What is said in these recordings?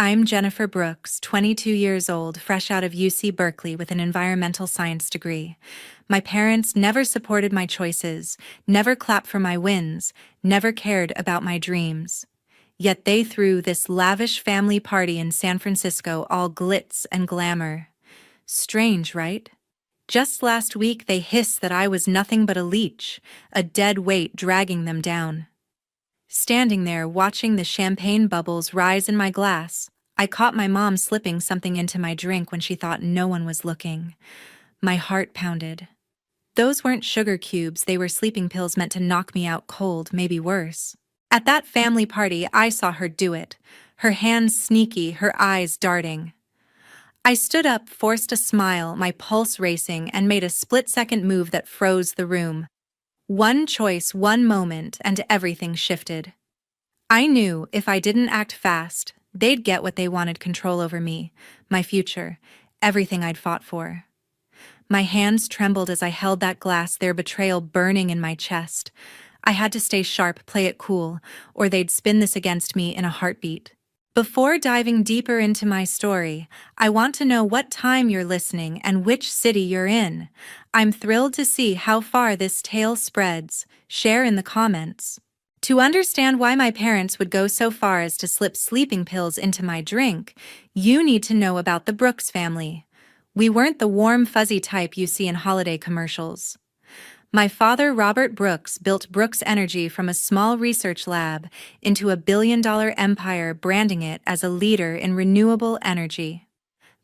I'm Jennifer Brooks, 22 years old, fresh out of UC Berkeley with an environmental science degree. My parents never supported my choices, never clapped for my wins, never cared about my dreams. Yet they threw this lavish family party in San Francisco, all glitz and glamour. Strange, right? Just last week they hissed that I was nothing but a leech, a dead weight dragging them down. Standing there watching the champagne bubbles rise in my glass, I caught my mom slipping something into my drink when she thought no one was looking. My heart pounded. Those weren't sugar cubes, they were sleeping pills meant to knock me out cold, maybe worse. At that family party, I saw her do it, her hands sneaky, her eyes darting. I stood up, forced a smile, my pulse racing, and made a split-second move that froze the room. One choice, one moment, and everything shifted. I knew if I didn't act fast, they'd get what they wanted: control over me, my future, everything I'd fought for. My hands trembled as I held that glass, their betrayal burning in my chest. I had to stay sharp, play it cool, or they'd spin this against me in a heartbeat. Before diving deeper into my story, I want to know what time you're listening and which city you're in. I'm thrilled to see how far this tale spreads. Share in the comments. To understand why my parents would go so far as to slip sleeping pills into my drink, you need to know about the Brooks family. We weren't the warm, fuzzy type you see in holiday commercials. My father, Robert Brooks, built Brooks Energy from a small research lab into a billion-dollar empire, branding it as a leader in renewable energy.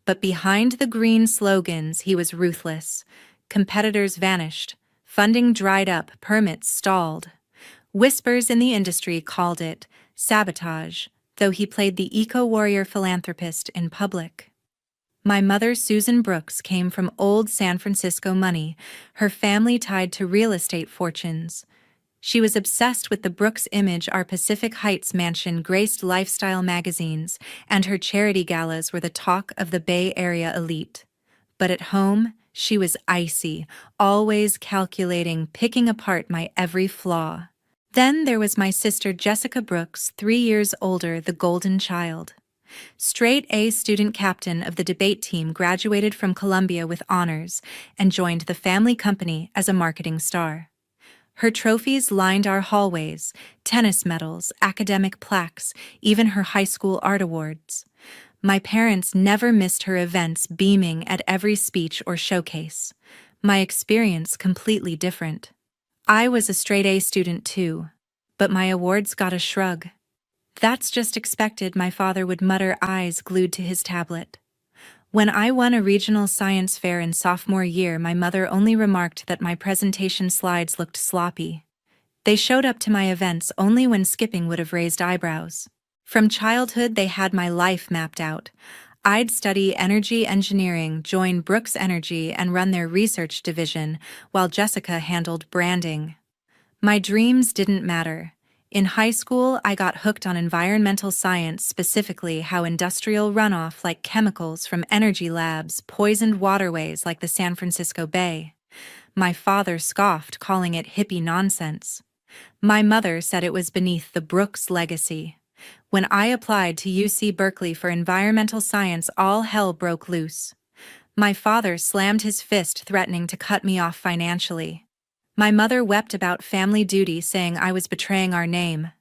But behind the green slogans, he was ruthless. Competitors vanished, funding dried up, permits stalled. Whispers in the industry called it sabotage, though he played the eco-warrior philanthropist in public. My mother, Susan Brooks, came from old San Francisco money, her family tied to real estate fortunes. She was obsessed with the Brooks image. Our Pacific Heights mansion graced lifestyle magazines, and her charity galas were the talk of the Bay Area elite. But at home, she was icy, always calculating, picking apart my every flaw. Then there was my sister Jessica Brooks, 3 years older, the golden child. Straight A student captain of the debate team, graduated from Columbia with honors, and joined the family company as a marketing star. Her trophies lined our hallways: tennis medals, academic plaques, even her high school art awards. My parents never missed her events, beaming at every speech or showcase. My experience completely different. I was a straight A student too, but my awards got a shrug. "That's just expected," my father would mutter, eyes glued to his tablet. When I won a regional science fair in sophomore year, my mother only remarked that my presentation slides looked sloppy. They showed up to my events only when skipping would have raised eyebrows. From childhood, they had my life mapped out. I'd study energy engineering, join Brooks Energy, and run their research division, while Jessica handled branding. My dreams didn't matter. In high school, I got hooked on environmental science, specifically how industrial runoff, like chemicals from energy labs, poisoned waterways like the San Francisco Bay. My father scoffed, calling it hippie nonsense. My mother said it was beneath the Brooks legacy. When I applied to UC Berkeley for environmental science, all hell broke loose. My father slammed his fist, threatening to cut me off financially. My mother wept about family duty, saying I was betraying our name.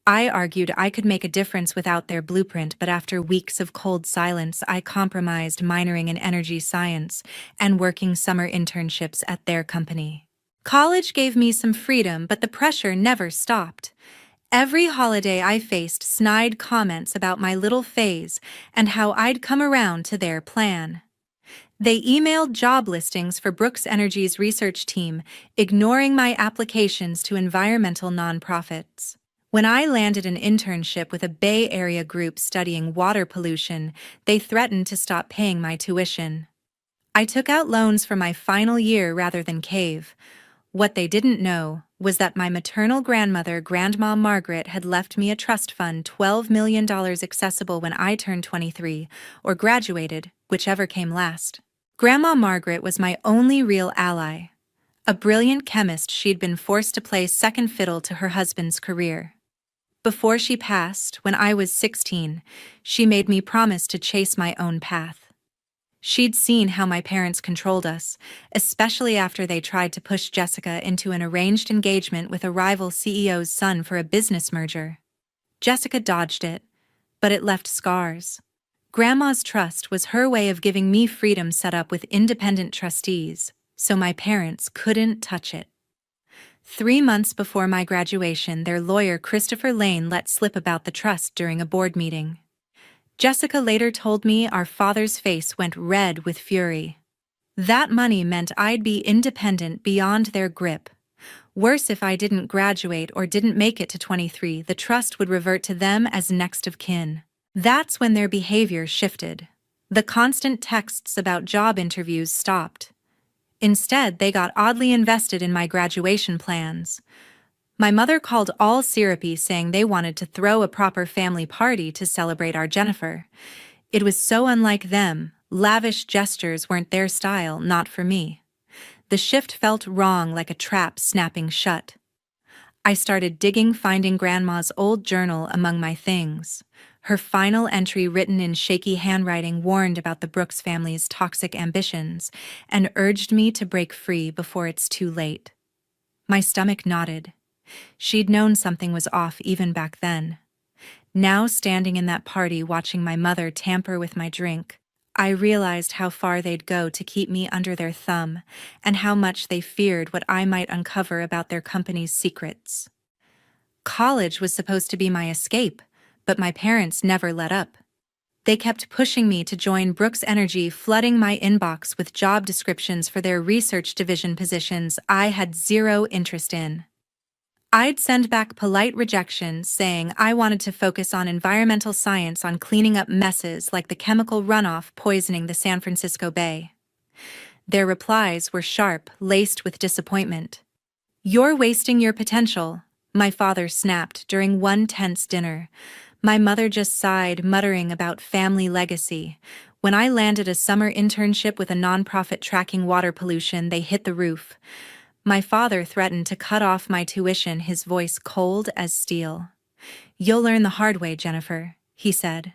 I argued I could make a difference without their blueprint, but after weeks of cold silence, I compromised, minoring in energy science and working summer internships at their company. College gave me some freedom, but the pressure never stopped. Every holiday I faced snide comments about my little phase and how I'd come around to their plan. They emailed job listings for Brooks Energy's research team, ignoring my applications to environmental nonprofits. When I landed an internship with a Bay Area group studying water pollution, they threatened to stop paying my tuition. I took out loans for my final year rather than cave. What they didn't know was that my maternal grandmother, Grandma Margaret, had left me a trust fund, $12 million accessible when I turned 23, or graduated, whichever came last. Grandma Margaret was my only real ally. A brilliant chemist, she'd been forced to play second fiddle to her husband's career. Before she passed, when I was 16, she made me promise to chase my own path. She'd seen how my parents controlled us, especially after they tried to push Jessica into an arranged engagement with a rival CEO's son for a business merger. Jessica dodged it, but it left scars. Grandma's trust was her way of giving me freedom set up with independent trustees, so my parents couldn't touch it. 3 months before my graduation, their lawyer Christopher Lane let slip about the trust during a board meeting. Jessica later told me our father's face went red with fury. That money meant I'd be independent beyond their grip. Worse, if I didn't graduate or didn't make it to 23, the trust would revert to them as next of kin. That's when their behavior shifted. The constant texts about job interviews stopped. Instead, they got oddly invested in my graduation plans. My mother called all syrupy, saying they wanted to throw a proper family party to celebrate our Jennifer. It was so unlike them. Lavish gestures weren't their style, not for me. The shift felt wrong, like a trap snapping shut. I started digging, finding Grandma's old journal among my things. Her final entry, written in shaky handwriting, warned about the Brooks family's toxic ambitions and urged me to break free before it's too late. My stomach knotted. She'd known something was off even back then. Now, standing in that party watching my mother tamper with my drink, I realized how far they'd go to keep me under their thumb and how much they feared what I might uncover about their company's secrets. College was supposed to be my escape, but my parents never let up. They kept pushing me to join Brooks Energy, flooding my inbox with job descriptions for their research division positions I had zero interest in. I'd send back polite rejections, saying I wanted to focus on environmental science, on cleaning up messes like the chemical runoff poisoning the San Francisco Bay. Their replies were sharp, laced with disappointment. "You're wasting your potential," my father snapped during one tense dinner. My mother just sighed, muttering about family legacy. When I landed a summer internship with a nonprofit tracking water pollution, they hit the roof. My father threatened to cut off my tuition, his voice cold as steel. "You'll learn the hard way, Jennifer," he said.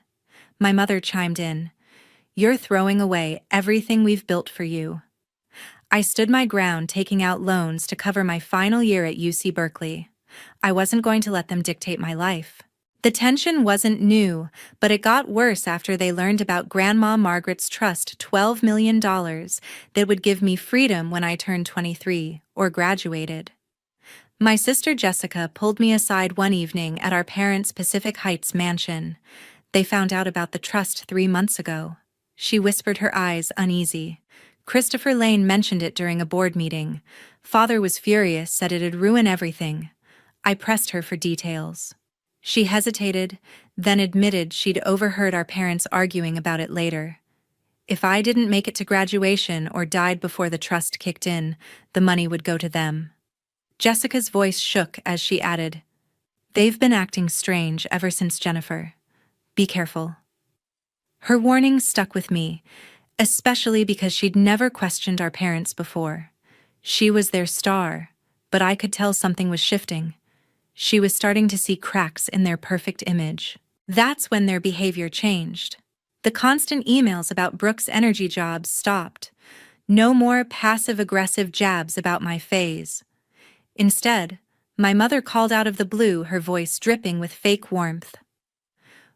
My mother chimed in. "You're throwing away everything we've built for you." I stood my ground, taking out loans to cover my final year at UC Berkeley. I wasn't going to let them dictate my life. The tension wasn't new, but it got worse after they learned about Grandma Margaret's trust, $12 million that would give me freedom when I turned 23 or graduated. My sister Jessica pulled me aside one evening at our parents' Pacific Heights mansion. They found out about the trust 3 months ago. She whispered, her eyes uneasy. Christopher Lane mentioned it during a board meeting. Father was furious, said it'd ruin everything. I pressed her for details. She hesitated, then admitted she'd overheard our parents arguing about it later. If I didn't make it to graduation or died before the trust kicked in, the money would go to them. Jessica's voice shook as she added, "They've been acting strange ever since Jennifer. Be careful." Her warning stuck with me, especially because she'd never questioned our parents before. She was their star, but I could tell something was shifting. She was starting to see cracks in their perfect image. That's when their behavior changed. The constant emails about Brooks Energy jobs stopped. No more passive-aggressive jabs about my phase. Instead, my mother called out of the blue, her voice dripping with fake warmth.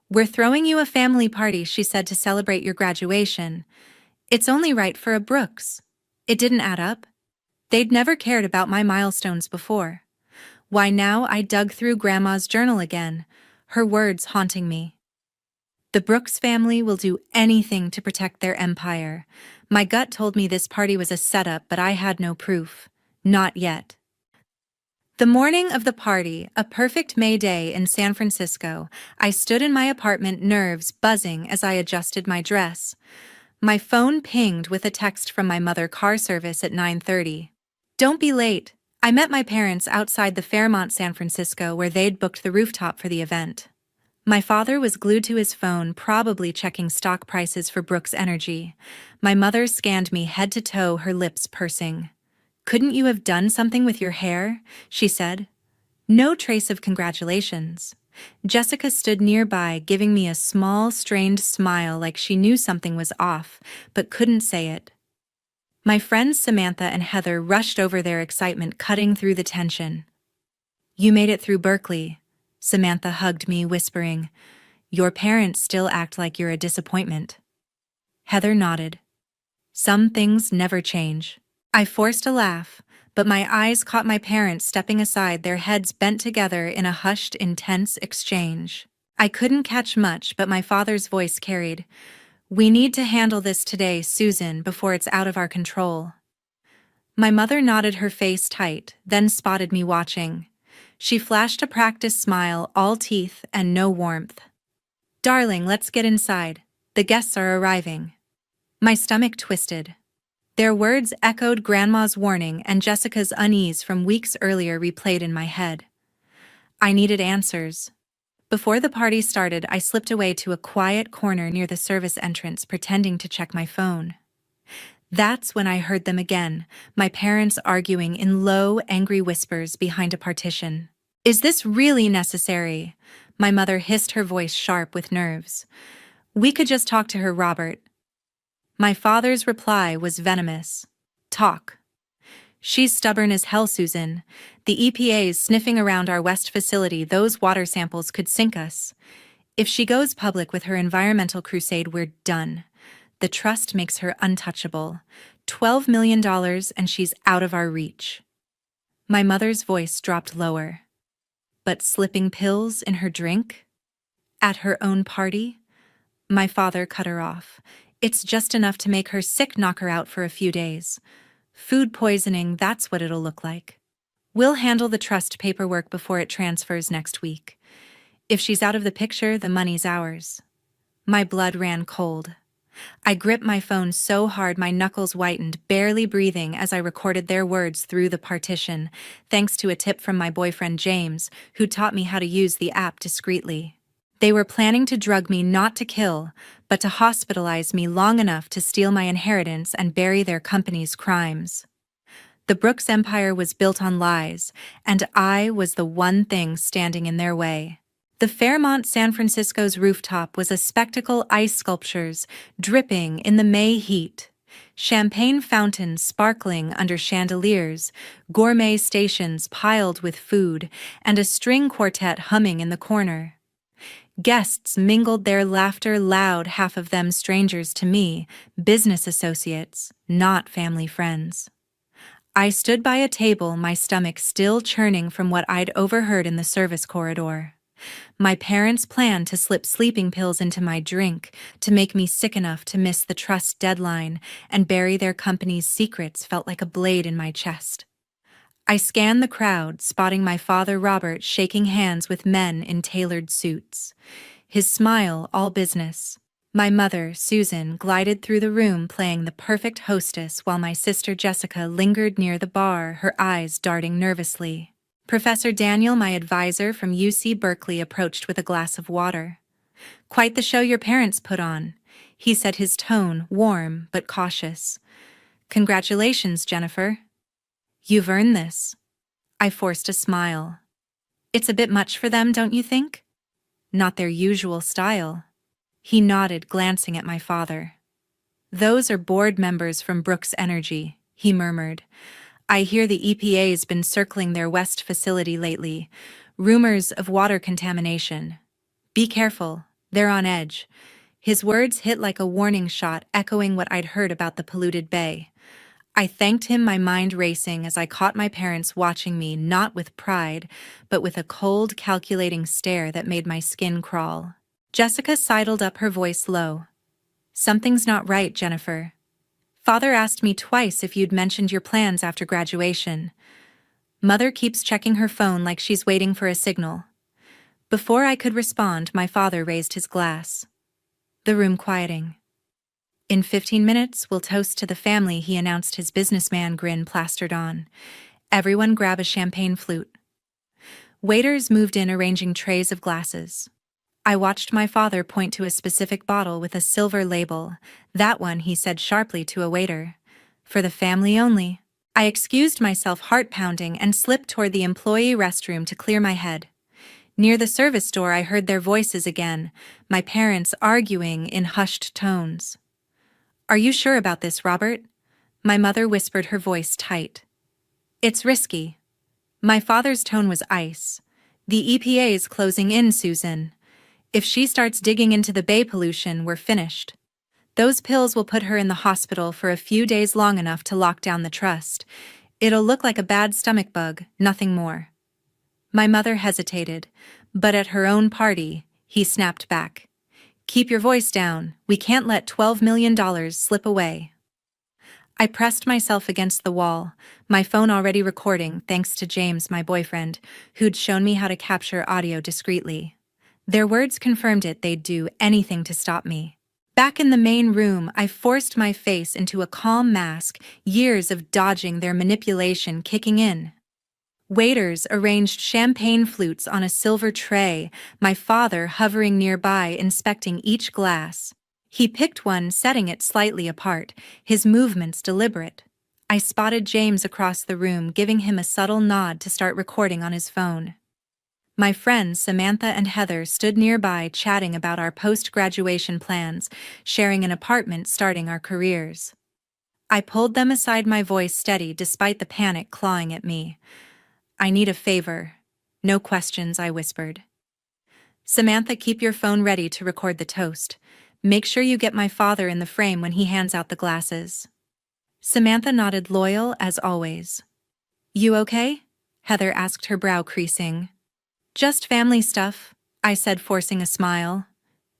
"We're throwing you a family party," she said, "to celebrate your graduation. It's only right for a Brooks." It didn't add up. They'd never cared about my milestones before. Why, now I dug through Grandma's journal again, her words haunting me. "The Brooks family will do anything to protect their empire." My gut told me this party was a setup, but I had no proof. Not yet. The morning of the party, a perfect May day in San Francisco, I stood in my apartment, nerves buzzing as I adjusted my dress. My phone pinged with a text from my mother, car service at 9:30. "Don't be late. I met my parents outside the Fairmont San Francisco, where they'd booked the rooftop for the event." My father was glued to his phone, probably checking stock prices for Brooks Energy. My mother scanned me head to toe, her lips pursing. "Couldn't you have done something with your hair?" she said. "No trace of congratulations." Jessica stood nearby, giving me a small, strained smile like she knew something was off, but couldn't say it. My friends Samantha and Heather rushed over, their excitement cutting through the tension. "You made it through Berkeley." Samantha hugged me, whispering, "Your parents still act like you're a disappointment." Heather nodded. "Some things never change." I forced a laugh, but my eyes caught my parents stepping aside, their heads bent together in a hushed, intense exchange. I couldn't catch much, but my father's voice carried, "We need to handle this today, Susan, before it's out of our control." My mother nodded, her face tight, then spotted me watching. She flashed a practiced smile, all teeth and no warmth. "Darling, let's get inside. The guests are arriving." My stomach twisted. Their words echoed Grandma's warning, and Jessica's unease from weeks earlier replayed in my head. I needed answers. Before the party started, I slipped away to a quiet corner near the service entrance, pretending to check my phone. That's when I heard them again, my parents arguing in low, angry whispers behind a partition. "Is this really necessary?" My mother hissed, her voice sharp with nerves. "We could just talk to her, Robert." My father's reply was venomous. "Talk. She's stubborn as hell, Susan. The EPA's sniffing around our West facility. Those water samples could sink us. If she goes public with her environmental crusade, we're done. The trust makes her untouchable. $12 million and she's out of our reach." My mother's voice dropped lower. "But slipping pills in her drink? At her own party?" My father cut her off. "It's just enough to make her sick, knock her out for a few days. Food poisoning, that's what it'll look like. We'll handle the trust paperwork before it transfers next week. If she's out of the picture, the money's ours." My blood ran cold. I gripped my phone so hard my knuckles whitened, barely breathing as I recorded their words through the partition, thanks to a tip from my boyfriend James, who taught me how to use the app discreetly. They were planning to drug me, not to kill, but to hospitalize me long enough to steal my inheritance and bury their company's crimes. The Brooks empire was built on lies, and I was the one thing standing in their way. The Fairmont San Francisco's rooftop was a spectacle, ice sculptures dripping in the May heat, champagne fountains sparkling under chandeliers, gourmet stations piled with food, and a string quartet humming in the corner. Guests mingled their laughter loud, half of them strangers to me, business associates, not family friends. I stood by a table, my stomach still churning from what I'd overheard in the service corridor. My parents' plan to slip sleeping pills into my drink to make me sick enough to miss the trust deadline and bury their company's secrets felt like a blade in my chest. I scanned the crowd, spotting my father Robert shaking hands with men in tailored suits. His smile all business. My mother, Susan, glided through the room playing the perfect hostess while my sister Jessica lingered near the bar, her eyes darting nervously. Professor Daniel, my advisor from UC Berkeley, approached with a glass of water. "Quite the show your parents put on," he said, his tone warm but cautious. "Congratulations, Jennifer. You've earned this." I forced a smile. "It's a bit much for them, don't you think?" "Not their usual style." He nodded, glancing at my father. "Those are board members from Brooks Energy," he murmured. "I hear the EPA's been circling their West facility lately. Rumors of water contamination. Be careful, they're on edge." His words hit like a warning shot, echoing what I'd heard about the polluted bay. I thanked him, my mind racing as I caught my parents watching me, not with pride, but with a cold, calculating stare that made my skin crawl. Jessica sidled up, her voice low. "Something's not right, Jennifer. Father asked me twice if you'd mentioned your plans after graduation. Mother keeps checking her phone like she's waiting for a signal." Before I could respond, my father raised his glass. The room quieting. "In 15 minutes, we'll toast to the family," he announced, his businessman grin plastered on. "Everyone grab a champagne flute." Waiters moved in, arranging trays of glasses. I watched my father point to a specific bottle with a silver label. "That one," he said sharply to a waiter. "For the family only." I excused myself, heart pounding, and slipped toward the employee restroom to clear my head. Near the service door, I heard their voices again, my parents arguing in hushed tones. "Are you sure about this, Robert?" My mother whispered, her voice tight. "It's risky." My father's tone was ice. "The EPA's closing in, Susan. If she starts digging into the bay pollution, we're finished. Those pills will put her in the hospital for a few days, long enough to lock down the trust. It'll look like a bad stomach bug, nothing more." My mother hesitated, but at her own party, he snapped back. "Keep your voice down. We can't let $12 million slip away." I pressed myself against the wall, my phone already recording thanks to James, my boyfriend, who'd shown me how to capture audio discreetly. Their words confirmed it. They'd do anything to stop me. Back in the main room, I forced my face into a calm mask, years of dodging their manipulation kicking in. Waiters arranged champagne flutes on a silver tray, my father hovering nearby inspecting each glass. He picked one, setting it slightly apart, his movements deliberate. I spotted James across the room, giving him a subtle nod to start recording on his phone. My friends Samantha and Heather stood nearby, chatting about our post-graduation plans, sharing an apartment, starting our careers. I pulled them aside, my voice steady despite the panic clawing at me. "I need a favor." "No questions," I whispered. "Samantha, keep your phone ready to record the toast. Make sure you get my father in the frame when he hands out the glasses." Samantha nodded, loyal as always. "You okay?" Heather asked, her brow creasing. "Just family stuff," I said, forcing a smile.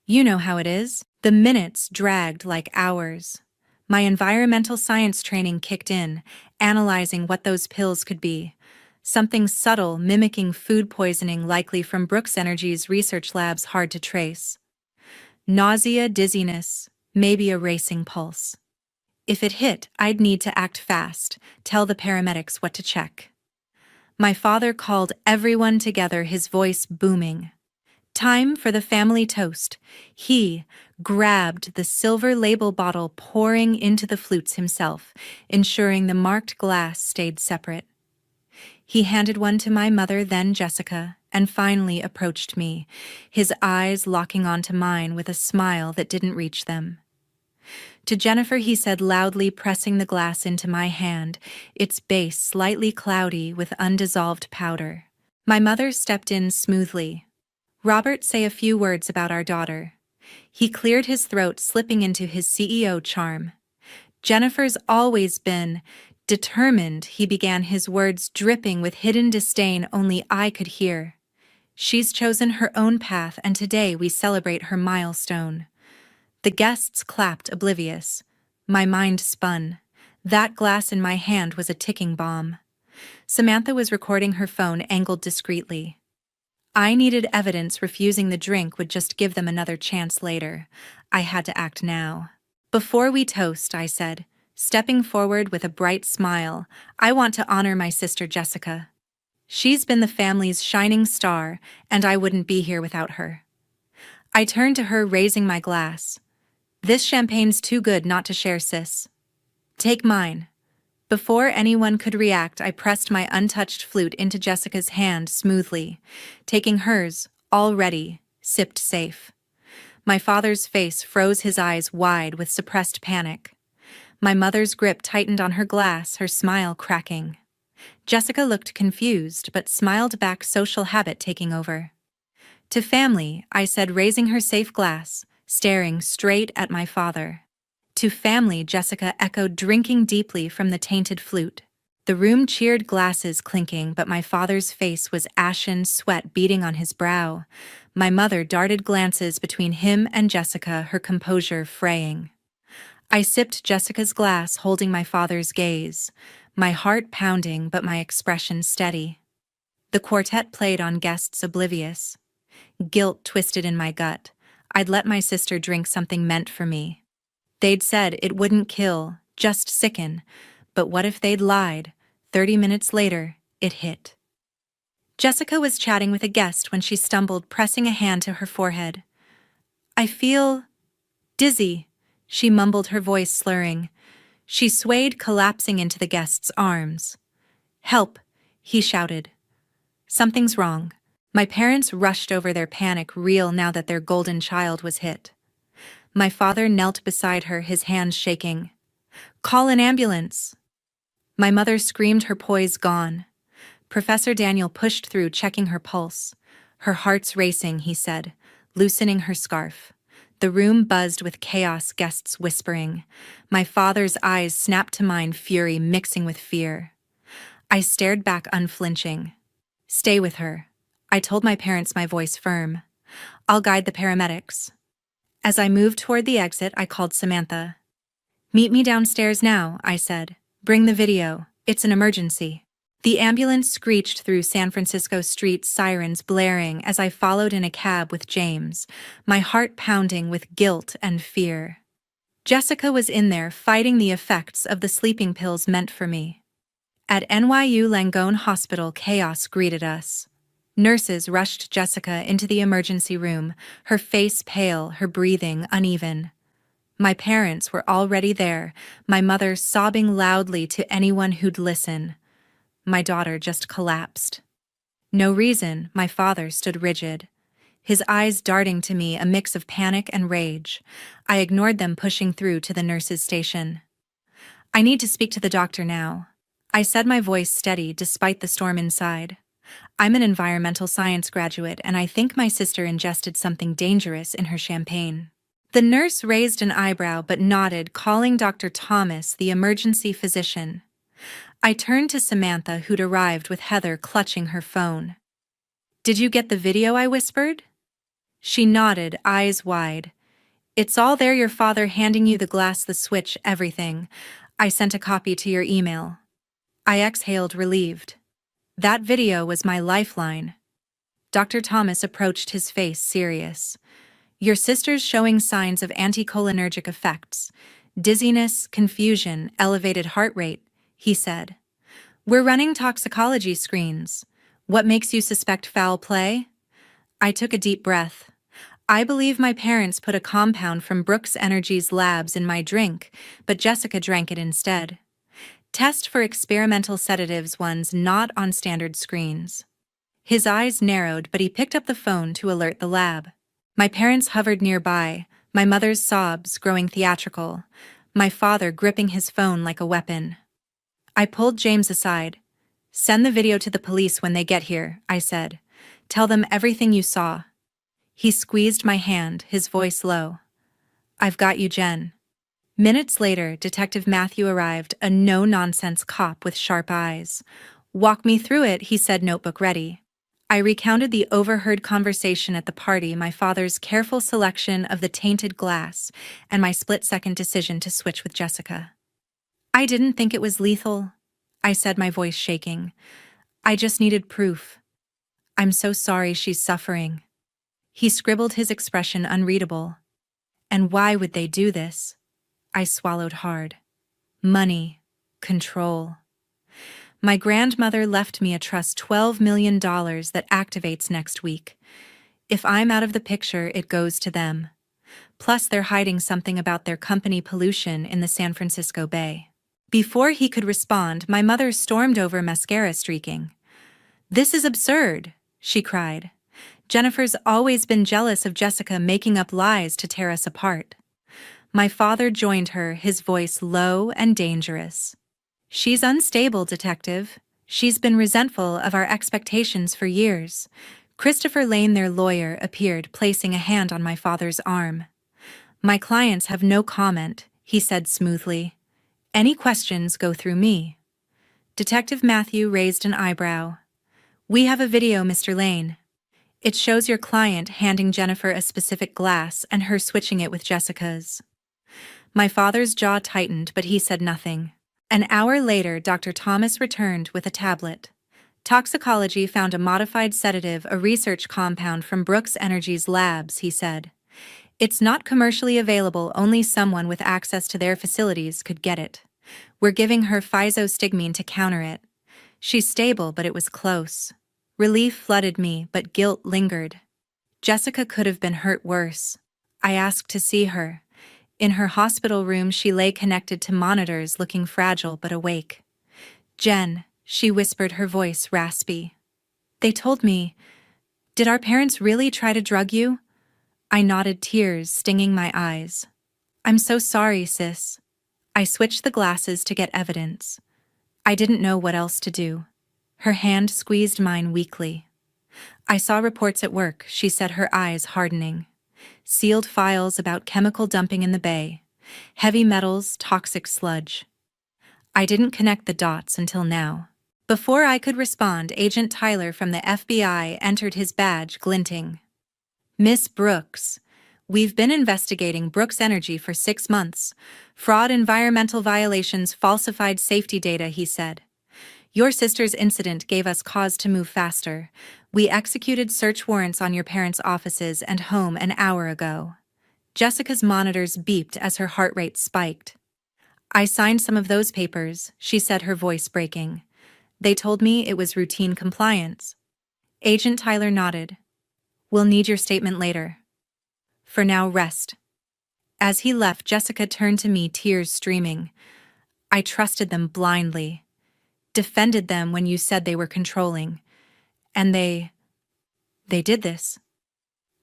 "You know how it is." The minutes dragged like hours. My environmental science training kicked in, analyzing what those pills could be. Something subtle, mimicking food poisoning, likely from Brooks Energy's research labs, hard to trace. Nausea, dizziness, maybe a racing pulse. If it hit, I'd need to act fast, tell the paramedics what to check. My father called everyone together, his voice booming. Time for the family toast. He grabbed the silver label bottle, pouring into the flutes himself, ensuring the marked glass stayed separate. He handed one to my mother, then Jessica, and finally approached me, his eyes locking onto mine with a smile that didn't reach them. To Jennifer, he said loudly, pressing the glass into my hand, its base slightly cloudy with undissolved powder. My mother stepped in smoothly. "Robert, say a few words about our daughter." He cleared his throat, slipping into his CEO charm. "Jennifer's always been determined," he began, his words dripping with hidden disdain only I could hear. "She's chosen her own path, and today we celebrate her milestone." The guests clapped, oblivious. My mind spun. That glass in my hand was a ticking bomb. Samantha was recording, her phone angled discreetly. I needed evidence. Refusing the drink would just give them another chance later. I had to act now. "Before we toast," I said, stepping forward with a bright smile, "I want to honor my sister Jessica. She's been the family's shining star, and I wouldn't be here without her." I turned to her, raising my glass. "This champagne's too good not to share, sis. Take mine." Before anyone could react, I pressed my untouched flute into Jessica's hand smoothly, taking hers, all ready, sipped safe. My father's face froze, his eyes wide with suppressed panic. My mother's grip tightened on her glass, her smile cracking. Jessica looked confused, but smiled back, social habit taking over. "To family," I said, raising her safe glass, staring straight at my father. "To family," Jessica echoed, drinking deeply from the tainted flute. The room cheered, glasses clinking, but my father's face was ashen, sweat beading on his brow. My mother darted glances between him and Jessica, her composure fraying. I sipped Jessica's glass, holding my father's gaze, my heart pounding but my expression steady. The quartet played on, guests oblivious. Guilt twisted in my gut. I'd let my sister drink something meant for me. They'd said it wouldn't kill, just sicken. But what if they'd lied? 30 minutes later, it hit. Jessica was chatting with a guest when she stumbled, pressing a hand to her forehead. "I feel dizzy," she mumbled, her voice slurring. She swayed, collapsing into the guest's arms. "Help," he shouted. "Something's wrong." My parents rushed over their panic reel now that their golden child was hit. My father knelt beside her, his hands shaking. "Call an ambulance!" My mother screamed, her poise gone. Professor Daniel pushed through, checking her pulse. "Her heart's racing," he said, loosening her scarf. The room buzzed with chaos, guests whispering. My father's eyes snapped to mine, fury mixing with fear. I stared back, unflinching. "Stay with her," I told my parents, my voice firm. "I'll guide the paramedics." As I moved toward the exit, I called Samantha. "Meet me downstairs now," I said. "Bring the video. It's an emergency." The ambulance screeched through San Francisco streets, sirens blaring as I followed in a cab with James, my heart pounding with guilt and fear. Jessica was in there, fighting the effects of the sleeping pills meant for me. At NYU Langone Hospital, chaos greeted us. Nurses rushed Jessica into the emergency room, her face pale, her breathing uneven. My parents were already there, my mother sobbing loudly to anyone who'd listen. My daughter just collapsed. No reason, my father stood rigid, his eyes darting to me, a mix of panic and rage. I ignored them, pushing through to the nurse's station. "I need to speak to the doctor now," I said, my voice steady despite the storm inside. "I'm an environmental science graduate, and I think my sister ingested something dangerous in her champagne." The nurse raised an eyebrow but nodded, calling Dr. Thomas, the emergency physician. I turned to Samantha, who'd arrived with Heather clutching her phone. "Did you get the video?" I whispered. She nodded, eyes wide. "It's all there, your father handing you the glass, the switch, everything. I sent a copy to your email." I exhaled, relieved. That video was my lifeline. Dr. Thomas approached, his face serious. "Your sister's showing signs of anticholinergic effects. Dizziness, confusion, elevated heart rate," he said. "We're running toxicology screens. What makes you suspect foul play?" I took a deep breath. I believe my parents put a compound from Brooks Energy's labs in my drink, but Jessica drank it instead. "Test for experimental sedatives, ones not on standard screens." His eyes narrowed, but he picked up the phone to alert the lab. My parents hovered nearby, my mother's sobs growing theatrical, my father gripping his phone like a weapon. I pulled James aside. "Send the video to the police when they get here," I said. "Tell them everything you saw." He squeezed my hand, his voice low. "I've got you, Jen." Minutes later, Detective Matthew arrived, a no-nonsense cop with sharp eyes. "Walk me through it," he said, notebook ready. I recounted the overheard conversation at the party, my father's careful selection of the tainted glass, and my split-second decision to switch with Jessica. "I didn't think it was lethal," I said, my voice shaking. "I just needed proof. I'm so sorry she's suffering." He scribbled, his expression unreadable. "And why would they do this?" I swallowed hard. "Money. Control. My grandmother left me a trust, $12 million that activates next week. If I'm out of the picture, it goes to them. Plus, they're hiding something about their company pollution in the San Francisco Bay." Before he could respond, my mother stormed over, mascara streaking. "This is absurd," she cried. "Jennifer's always been jealous of Jessica, making up lies to tear us apart." My father joined her, his voice low and dangerous. "She's unstable, Detective. She's been resentful of our expectations for years." Christopher Lane, their lawyer, appeared, placing a hand on my father's arm. "My clients have no comment," he said smoothly. "Any questions go through me." Detective Matthew raised an eyebrow. "We have a video, Mr. Lane. It shows your client handing Jennifer a specific glass and her switching it with Jessica's." My father's jaw tightened, but he said nothing. An hour later, Dr. Thomas returned with a tablet. "Toxicology found a modified sedative, a research compound from Brooks Energy's labs," he said. "It's not commercially available, only someone with access to their facilities could get it. We're giving her physostigmine to counter it. She's stable, but it was close." Relief flooded me, but guilt lingered. Jessica could have been hurt worse. I asked to see her. In her hospital room, she lay connected to monitors, looking fragile but awake. "Jen," she whispered, her voice raspy. "They told me Did our parents really try to drug you? I nodded, tears stinging my eyes. I'm so sorry, sis. I switched the glasses to get evidence. I didn't know what else to do. Her hand squeezed mine weakly. I saw reports at work, she said, her eyes hardening. Sealed files about chemical dumping in the bay. Heavy metals, toxic sludge. I didn't connect the dots until now. Before I could respond, Agent Tyler from the FBI entered, his badge glinting. Miss Brooks, we've been investigating Brooks Energy for 6 months. Fraud, environmental violations, falsified safety data, he said. Your sister's incident gave us cause to move faster. We executed search warrants on your parents' offices and home an hour ago. Jessica's monitors beeped as her heart rate spiked. I signed some of those papers, she said, her voice breaking. They told me it was routine compliance. Agent Tyler nodded. We'll need your statement later. For now, rest. As he left, Jessica turned to me, tears streaming. I trusted them blindly. Defended them when you said they were controlling. And they did this.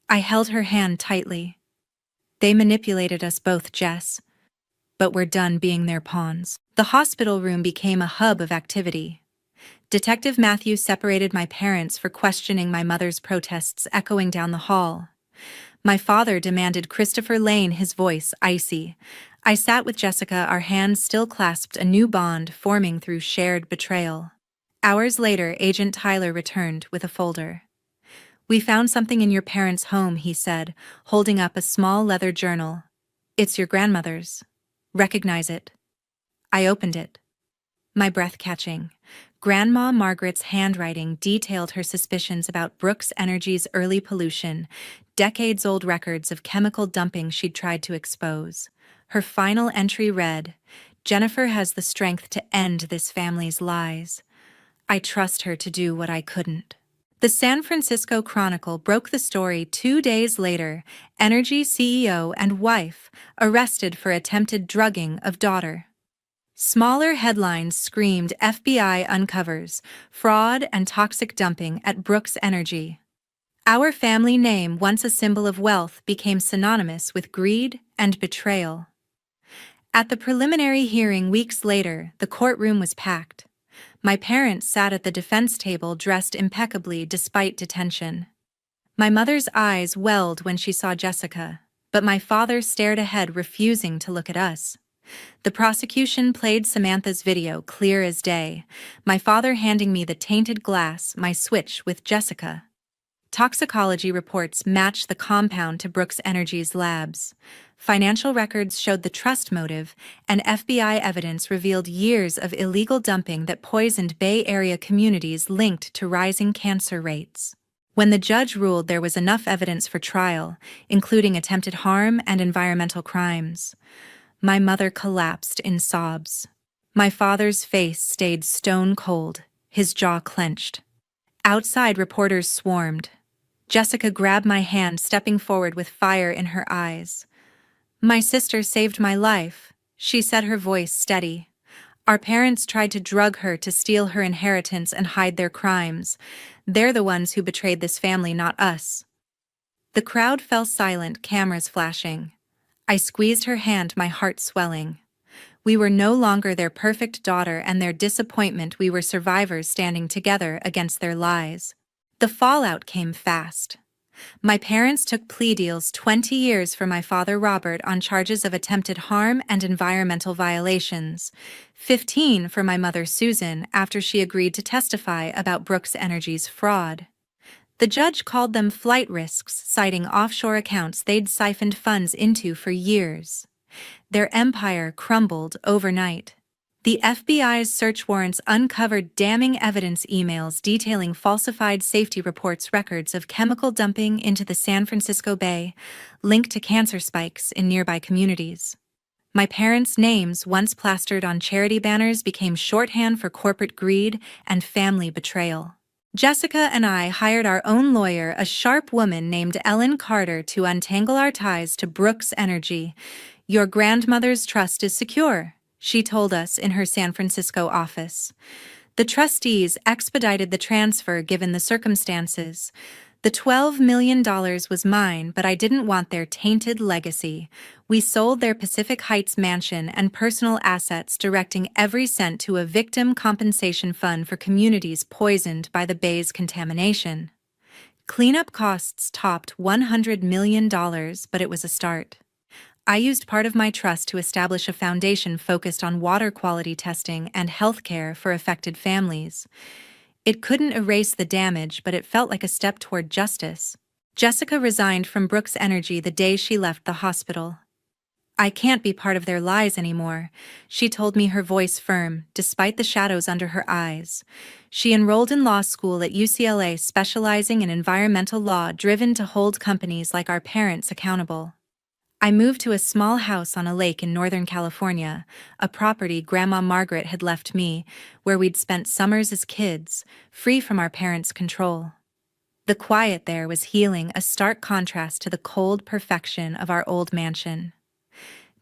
I held her hand tightly. They manipulated us both, Jess. But we're done being their pawns. The hospital room became a hub of activity. Detective Matthew separated my parents for questioning my mother's protests echoing down the hall. My father demanded Christopher Lane, his voice icy. I sat with Jessica, our hands still clasped, a new bond forming through shared betrayal. Hours later, Agent Tyler returned with a folder. We found something in your parents' home, he said, holding up a small leather journal. It's your grandmother's. Recognize it. I opened it. My breath catching. Grandma Margaret's handwriting detailed her suspicions about Brooks Energy's early pollution, decades-old records of chemical dumping she'd tried to expose. Her final entry read, Jennifer has the strength to end this family's lies. I trust her to do what I couldn't. The San Francisco Chronicle broke the story 2 days later. Energy CEO and wife arrested for attempted drugging of daughter. Smaller headlines screamed FBI uncovers fraud and toxic dumping at Brooks Energy. Our family name, once a symbol of wealth, became synonymous with greed and betrayal. At the preliminary hearing weeks later, the courtroom was packed. My parents sat at the defense table dressed impeccably despite detention. My mother's eyes welled when she saw Jessica, but my father stared ahead, refusing to look at us. The prosecution played Samantha's video clear as day, my father handing me the tainted glass, my switch with Jessica. Toxicology reports matched the compound to Brooks Energy's labs. Financial records showed the trust motive, and FBI evidence revealed years of illegal dumping that poisoned Bay Area communities linked to rising cancer rates. When the judge ruled there was enough evidence for trial, including attempted harm and environmental crimes, my mother collapsed in sobs. My father's face stayed stone cold, his jaw clenched. Outside, reporters swarmed. Jessica grabbed my hand, stepping forward with fire in her eyes. My sister saved my life, she said, her voice steady. Our parents tried to drug her to steal her inheritance and hide their crimes. They're the ones who betrayed this family, not us. The crowd fell silent, cameras flashing. I squeezed her hand, my heart swelling. We were no longer their perfect daughter and their disappointment. We were survivors standing together against their lies. The fallout came fast. My parents took plea deals, 20 years for my father Robert on charges of attempted harm and environmental violations, 15 for my mother Susan after she agreed to testify about Brooks Energy's fraud. The judge called them flight risks, citing offshore accounts they'd siphoned funds into for years. Their empire crumbled overnight. The FBI's search warrants uncovered damning evidence, emails detailing falsified safety reports, records of chemical dumping into the San Francisco Bay, linked to cancer spikes in nearby communities. My parents' names, once plastered on charity banners, became shorthand for corporate greed and family betrayal. Jessica and I hired our own lawyer, a sharp woman named Ellen Carter, to untangle our ties to Brooks Energy. Your grandmother's trust is secure, she told us in her San Francisco office. The trustees expedited the transfer given the circumstances. The $12 million was mine, but I didn't want their tainted legacy. We sold their Pacific Heights mansion and personal assets, directing every cent to a victim compensation fund for communities poisoned by the bay's contamination. Cleanup costs topped $100 million, but it was a start. I used part of my trust to establish a foundation focused on water quality testing and healthcare for affected families. It couldn't erase the damage, but it felt like a step toward justice. Jessica resigned from Brooks Energy the day she left the hospital. I can't be part of their lies anymore, she told me, her voice firm, despite the shadows under her eyes. She enrolled in law school at UCLA, specializing in environmental law, driven to hold companies like our parents accountable. I moved to a small house on a lake in Northern California, a property Grandma Margaret had left me, where we'd spent summers as kids, free from our parents' control. The quiet there was healing, a stark contrast to the cold perfection of our old mansion.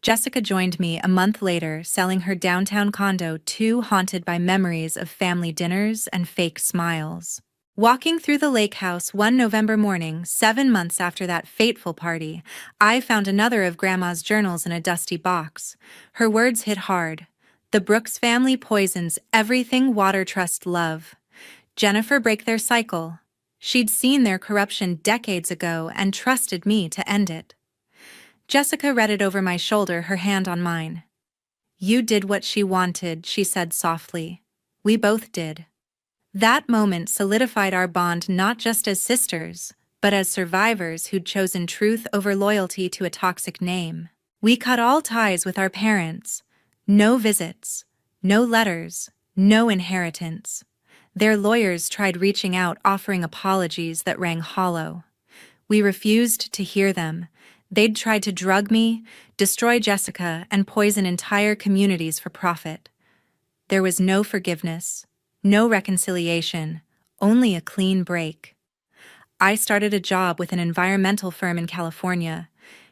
Jessica joined me a month later, selling her downtown condo, too haunted by memories of family dinners and fake smiles. Walking through the lake house one November morning, 7 months after that fateful party, I found another of Grandma's journals in a dusty box. Her words hit hard. The Brooks family poisons everything water trusts love. Jennifer break their cycle. She'd seen their corruption decades ago and trusted me to end it. Jessica read it over my shoulder, her hand on mine. You did what she wanted, she said softly. We both did. That moment solidified our bond, not just as sisters, but as survivors who'd chosen truth over loyalty to a toxic name. We cut all ties with our parents. No visits, no letters, no inheritance. Their lawyers tried reaching out, offering apologies that rang hollow. We refused to hear them. They'd tried to drug me, destroy Jessica, and poison entire communities for profit. There was no forgiveness. No reconciliation, only a clean break. I started a job with an environmental firm in California,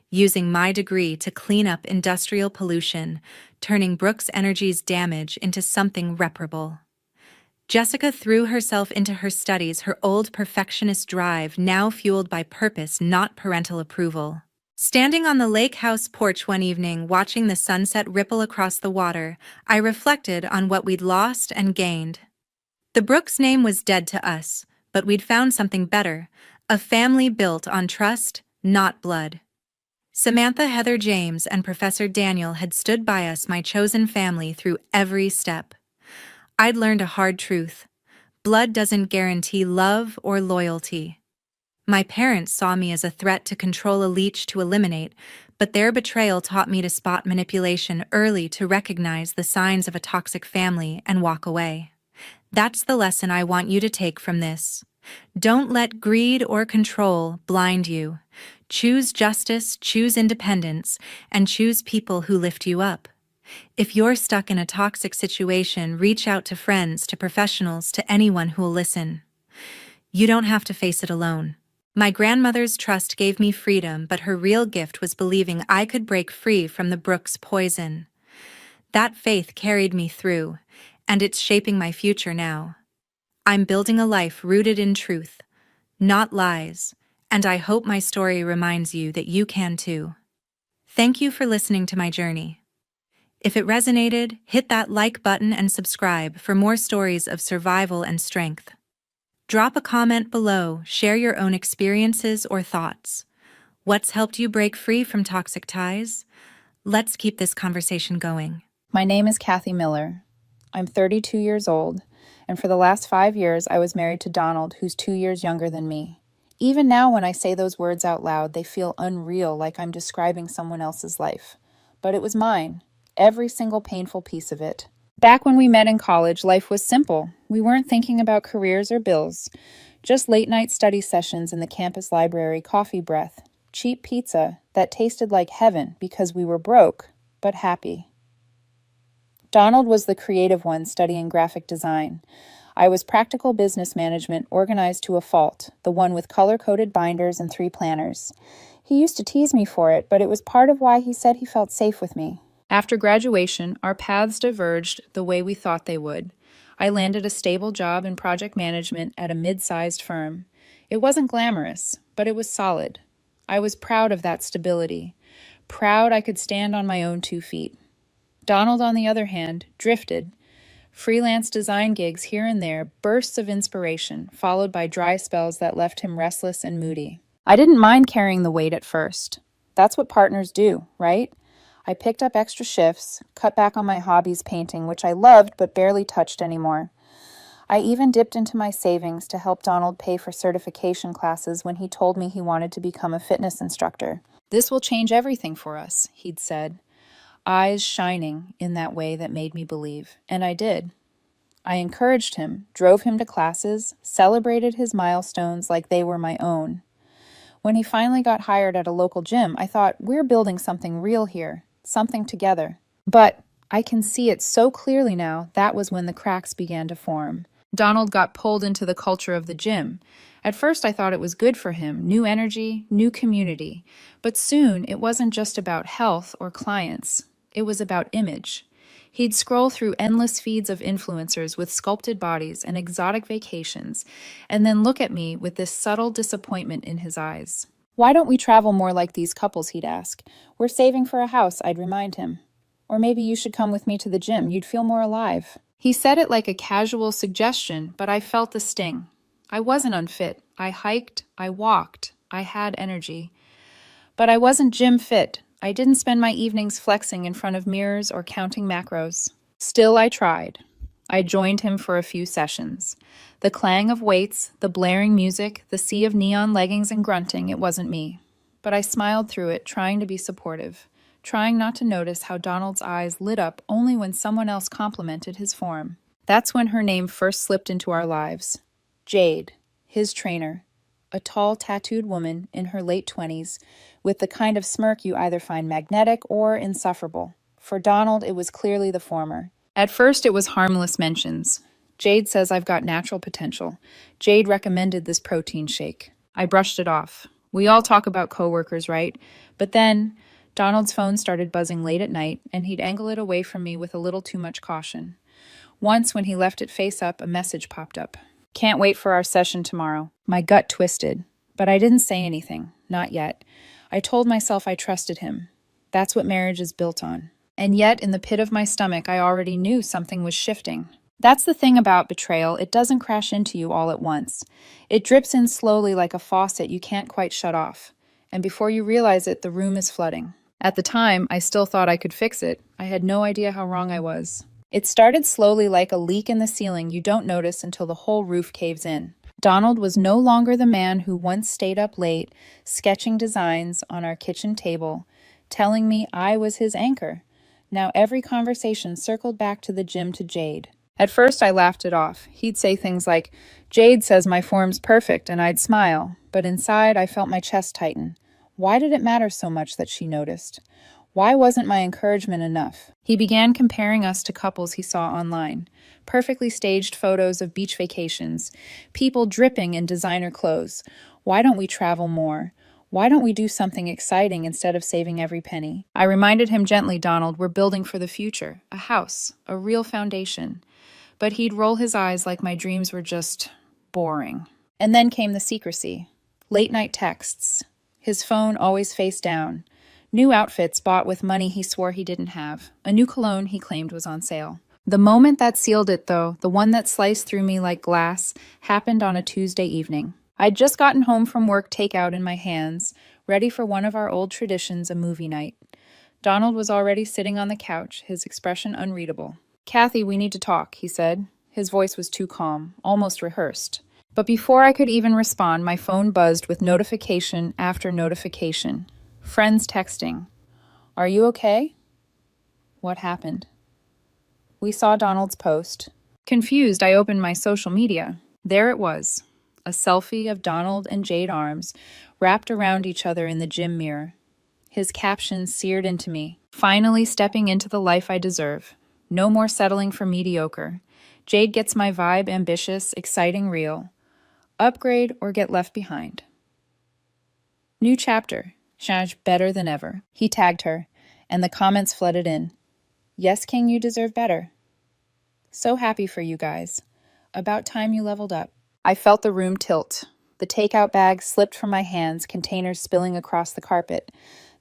using my degree to clean up industrial pollution, turning Brooks Energy's damage into something reparable. Jessica threw herself into her studies, her old perfectionist drive now fueled by purpose, not parental approval. Standing on the lake house porch one evening, watching the sunset ripple across the water, I reflected on what we'd lost and gained. The Brooks name was dead to us, but we'd found something better, a family built on trust, not blood. Samantha, Heather, James, and Professor Daniel had stood by us, my chosen family, through every step. I'd learned a hard truth. Blood doesn't guarantee love or loyalty. My parents saw me as a threat to control, a leech to eliminate, but their betrayal taught me to spot manipulation early, to recognize the signs of a toxic family and walk away. That's the lesson I want you to take from this. Don't let greed or control blind you. Choose justice, choose independence, and choose people who lift you up. If you're stuck in a toxic situation, reach out to friends, to professionals, to anyone who'll listen. You don't have to face it alone. My grandmother's trust gave me freedom, but her real gift was believing I could break free from the Brooks poison. That faith carried me through, and it's shaping my future now. I'm building a life rooted in truth, not lies, and I hope my story reminds you that you can too. Thank you for listening to my journey. If it resonated, hit that like button and subscribe for more stories of survival and strength. Drop a comment below, share your own experiences or thoughts. What's helped you break free from toxic ties? Let's keep this conversation going. My name is Kathy Miller. I'm 32 years old, and for the last 5 years I was married to Donald, who's 2 years younger than me. Even now when I say those words out loud, they feel unreal, like I'm describing someone else's life. But it was mine, every single painful piece of it. Back when we met in college, life was simple. We weren't thinking about careers or bills. Just late-night study sessions in the campus library, coffee breath, cheap pizza that tasted like heaven because we were broke, but happy. Donald was the creative one, studying graphic design. I was practical business management, organized to a fault, the one with color-coded binders and 3 planners. He used to tease me for it, but it was part of why he said he felt safe with me. After graduation, our paths diverged the way we thought they would. I landed a stable job in project management at a mid-sized firm. It wasn't glamorous, but it was solid. I was proud of that stability, proud I could stand on my own 2 feet. Donald, on the other hand, drifted. Freelance design gigs here and there, bursts of inspiration, followed by dry spells that left him restless and moody. I didn't mind carrying the weight at first. That's what partners do, right? I picked up extra shifts, cut back on my hobbies painting, which I loved but barely touched anymore. I even dipped into my savings to help Donald pay for certification classes when he told me he wanted to become a fitness instructor. "This will change everything for us," he'd said, eyes shining in that way that made me believe. And I did. I encouraged him, drove him to classes, celebrated his milestones like they were my own. When he finally got hired at a local gym, I thought, we're building something real here, something together. But I can see it so clearly now, that was when the cracks began to form. Donald got pulled into the culture of the gym. At first I thought it was good for him, new energy, new community. But soon it wasn't just about health or clients. It was about image. He'd scroll through endless feeds of influencers with sculpted bodies and exotic vacations, and then look at me with this subtle disappointment in his eyes. "Why don't we travel more like these couples?" he'd ask. "We're saving for a house," I'd remind him. "Or maybe you should come with me to the gym. You'd feel more alive." He said it like a casual suggestion, but I felt the sting. I wasn't unfit. I hiked, I walked, I had energy. But I wasn't gym fit. I didn't spend my evenings flexing in front of mirrors or counting macros. Still, I tried. I joined him for a few sessions. The clang of weights, the blaring music, the sea of neon leggings and grunting, it wasn't me. But I smiled through it, trying to be supportive, trying not to notice how Donald's eyes lit up only when someone else complimented his form. That's when her name first slipped into our lives. Jade, his trainer. A tall, tattooed woman in her late 20s, with the kind of smirk you either find magnetic or insufferable. For Donald, it was clearly the former. At first, it was harmless mentions. "Jade says I've got natural potential. Jade recommended this protein shake." I brushed it off. We all talk about coworkers, right? But then, Donald's phone started buzzing late at night, and he'd angle it away from me with a little too much caution. Once, when he left it face up, a message popped up. "Can't wait for our session tomorrow." My gut twisted, but I didn't say anything, not yet. I told myself I trusted him. That's what marriage is built on. And yet, in the pit of my stomach, I already knew something was shifting. That's the thing about betrayal, it doesn't crash into you all at once. It drips in slowly like a faucet you can't quite shut off. And before you realize it, the room is flooding. At the time, I still thought I could fix it. I had no idea how wrong I was. It started slowly like a leak in the ceiling you don't notice until the whole roof caves in. Donald was no longer the man who once stayed up late, sketching designs on our kitchen table, telling me I was his anchor. Now every conversation circled back to the gym to Jade. At first I laughed it off. He'd say things like, "Jade says my form's perfect," and I'd smile. But inside I felt my chest tighten. Why did it matter so much that she noticed? Why wasn't my encouragement enough? He began comparing us to couples he saw online. Perfectly staged photos of beach vacations. People dripping in designer clothes. Why don't we travel more? Why don't we do something exciting instead of saving every penny? I reminded him gently, "Donald, we're building for the future. A house. A real foundation." But he'd roll his eyes like my dreams were just boring. And then came the secrecy. Late night texts. His phone always face down. New outfits bought with money he swore he didn't have. A new cologne he claimed was on sale. The moment that sealed it, though, the one that sliced through me like glass, happened on a Tuesday evening. I'd just gotten home from work, takeout in my hands, ready for one of our old traditions, a movie night. Donald was already sitting on the couch, his expression unreadable. "Kathy, we need to talk," he said. His voice was too calm, almost rehearsed. But before I could even respond, my phone buzzed with notification after notification. Friends texting. "Are you okay?" What happened? We saw Donald's post. Confused, I opened my social media. There it was. A selfie of Donald and Jade arms, wrapped around each other in the gym mirror. His caption seared into me. "Finally stepping into the life I deserve. No more settling for mediocre. Jade gets my vibe, ambitious, exciting, real. Upgrade or get left behind." New chapter. Change better than ever. He tagged her, and the comments flooded in. "Yes, King, you deserve better. So happy for you guys. About time you leveled up." I felt the room tilt. The takeout bag slipped from my hands, containers spilling across the carpet.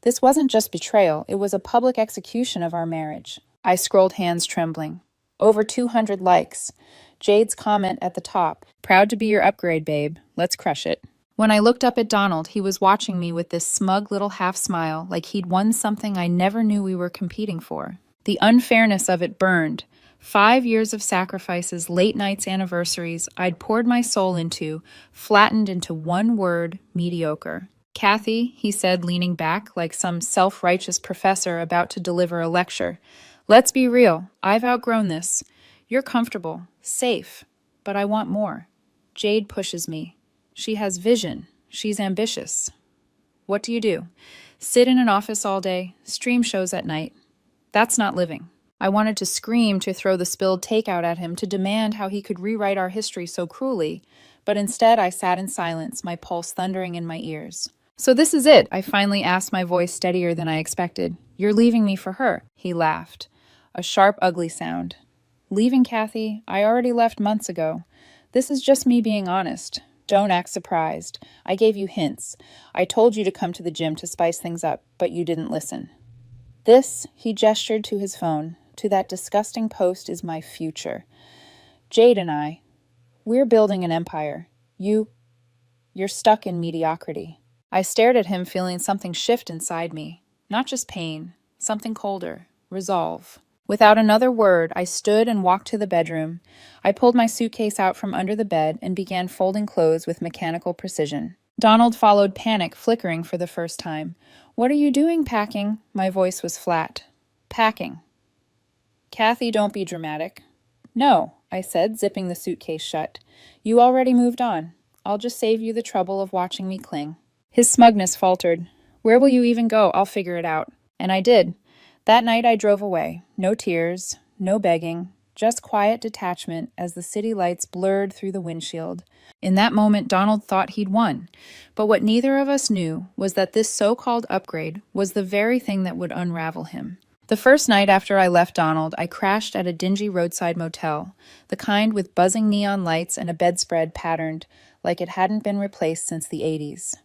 This wasn't just betrayal, it was a public execution of our marriage. I scrolled, hands trembling. Over 200 likes. Jade's comment at the top. Proud to be your upgrade, babe. Let's crush it. When I looked up at Donald, he was watching me with this smug little half smile, like he'd won something I never knew we were competing for. The unfairness of it burned. 5 years of sacrifices, late nights, anniversaries, I'd poured my soul into, flattened into one word: mediocre. Kathy, he said, leaning back like some self-righteous professor about to deliver a lecture. Let's be real. I've outgrown this. You're comfortable, safe, but I want more. Jade pushes me. She has vision. She's ambitious. What do you do? Sit in an office all day, stream shows at night. That's not living. I wanted to scream, to throw the spilled takeout at him, to demand how he could rewrite our history so cruelly, but instead I sat in silence, my pulse thundering in my ears. So this is it, I finally asked, my voice steadier than I expected. You're leaving me for her. He laughed. A sharp, ugly sound. Leaving, Kathy? I already left months ago. This is just me being honest. Don't act surprised. I gave you hints. I told you to come to the gym to spice things up, but you didn't listen. This, he gestured to his phone, to that disgusting post, is my future. Jade and I, we're building an empire. You're stuck in mediocrity. I stared at him, feeling something shift inside me. Not just pain, something colder, resolve. Without another word, I stood and walked to the bedroom. I pulled my suitcase out from under the bed and began folding clothes with mechanical precision. Donald followed, panic flickering for the first time. What are you doing, packing? My voice was flat. Packing. Kathy, don't be dramatic. No, I said, zipping the suitcase shut. You already moved on. I'll just save you the trouble of watching me cling. His smugness faltered. Where will you even go? I'll figure it out. And I did. That night I drove away. No tears, no begging, just quiet detachment as the city lights blurred through the windshield. In that moment, Donald thought he'd won. But what neither of us knew was that this so-called upgrade was the very thing that would unravel him. The first night after I left Donald, I crashed at a dingy roadside motel, the kind with buzzing neon lights and a bedspread patterned like it hadn't been replaced since the 80s.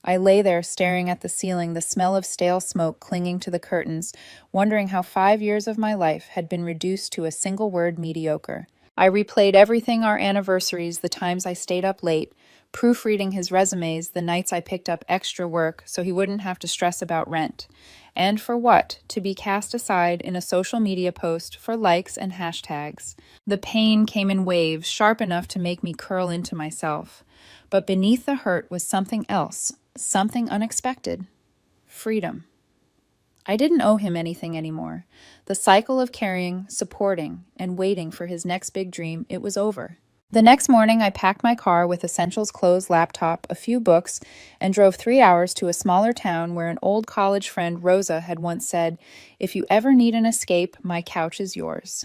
I lay there staring at the ceiling, the smell of stale smoke clinging to the curtains, wondering how 5 years of my life had been reduced to a single word: mediocre. I replayed everything: our anniversaries, the times I stayed up late, proofreading his resumes, the nights I picked up extra work so he wouldn't have to stress about rent. And for what? To be cast aside in a social media post for likes and hashtags. The pain came in waves, sharp enough to make me curl into myself. But beneath the hurt was something else, something unexpected. Freedom. I didn't owe him anything anymore. The cycle of carrying, supporting, and waiting for his next big dream, it was over. The next morning, I packed my car with essentials, clothes, laptop, a few books, and drove 3 hours to a smaller town where an old college friend, Rosa, had once said, "If you ever need an escape, my couch is yours."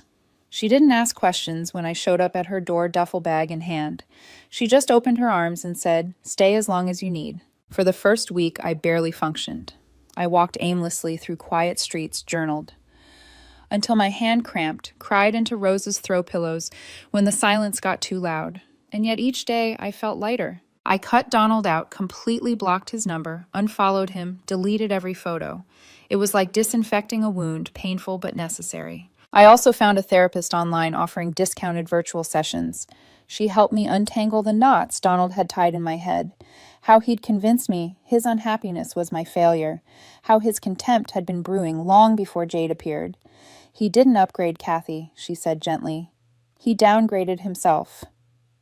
She didn't ask questions when I showed up at her door, duffel bag in hand. She just opened her arms and said, "Stay as long as you need." For the first week, I barely functioned. I walked aimlessly through quiet streets, journaled. Until my hand cramped, cried into Rosa's throw pillows when the silence got too loud. And yet each day I felt lighter. I cut Donald out, completely blocked his number, unfollowed him, deleted every photo. It was like disinfecting a wound, painful but necessary. I also found a therapist online offering discounted virtual sessions. She helped me untangle the knots Donald had tied in my head. How he'd convinced me his unhappiness was my failure. How his contempt had been brewing long before Jade appeared. He didn't upgrade Kathy, she said gently. He downgraded himself.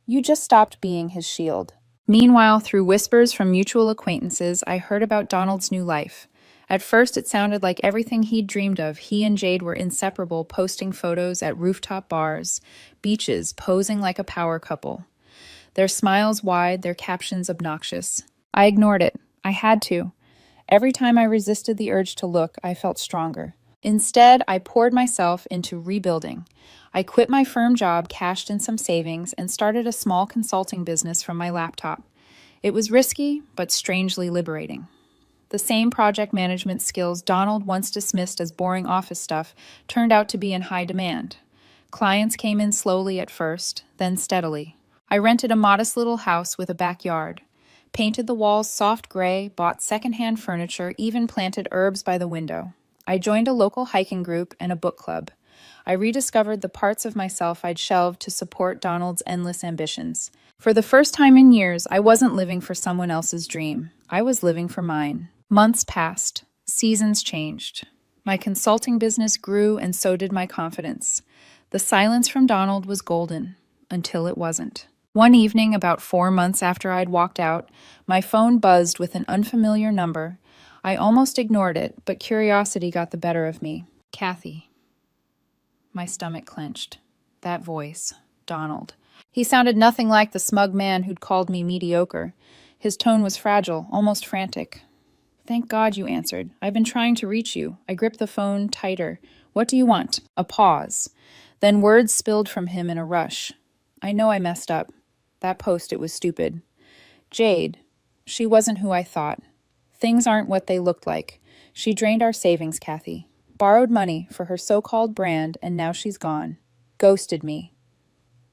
You just stopped being his shield. Meanwhile, through whispers from mutual acquaintances, I heard about Donald's new life. At first, it sounded like everything he'd dreamed of. He and Jade were inseparable, posting photos at rooftop bars, beaches, posing like a power couple. Their smiles wide, their captions obnoxious. I ignored it. I had to. Every time I resisted the urge to look, I felt stronger. Instead, I poured myself into rebuilding. I quit my firm job, cashed in some savings, and started a small consulting business from my laptop. It was risky, but strangely liberating. The same project management skills Donald once dismissed as boring office stuff turned out to be in high demand. Clients came in slowly at first, then steadily. I rented a modest little house with a backyard. Painted the walls soft gray, bought secondhand furniture, even planted herbs by the window. I joined a local hiking group and a book club. I rediscovered the parts of myself I'd shelved to support Donald's endless ambitions. For the first time in years, I wasn't living for someone else's dream. I was living for mine. Months passed. Seasons changed. My consulting business grew, and so did my confidence. The silence from Donald was golden, until it wasn't. One evening, about 4 months after I'd walked out, my phone buzzed with an unfamiliar number. I almost ignored it, but curiosity got the better of me. Kathy. My stomach clenched. That voice. Donald. He sounded nothing like the smug man who'd called me mediocre. His tone was fragile, almost frantic. Thank God you answered. I've been trying to reach you. I gripped the phone tighter. What do you want? A pause. Then words spilled from him in a rush. I know I messed up. That post, it was stupid. Jade. She wasn't who I thought. Things aren't what they looked like. She drained our savings, Kathy. Borrowed money for her so-called brand, and now she's gone. Ghosted me.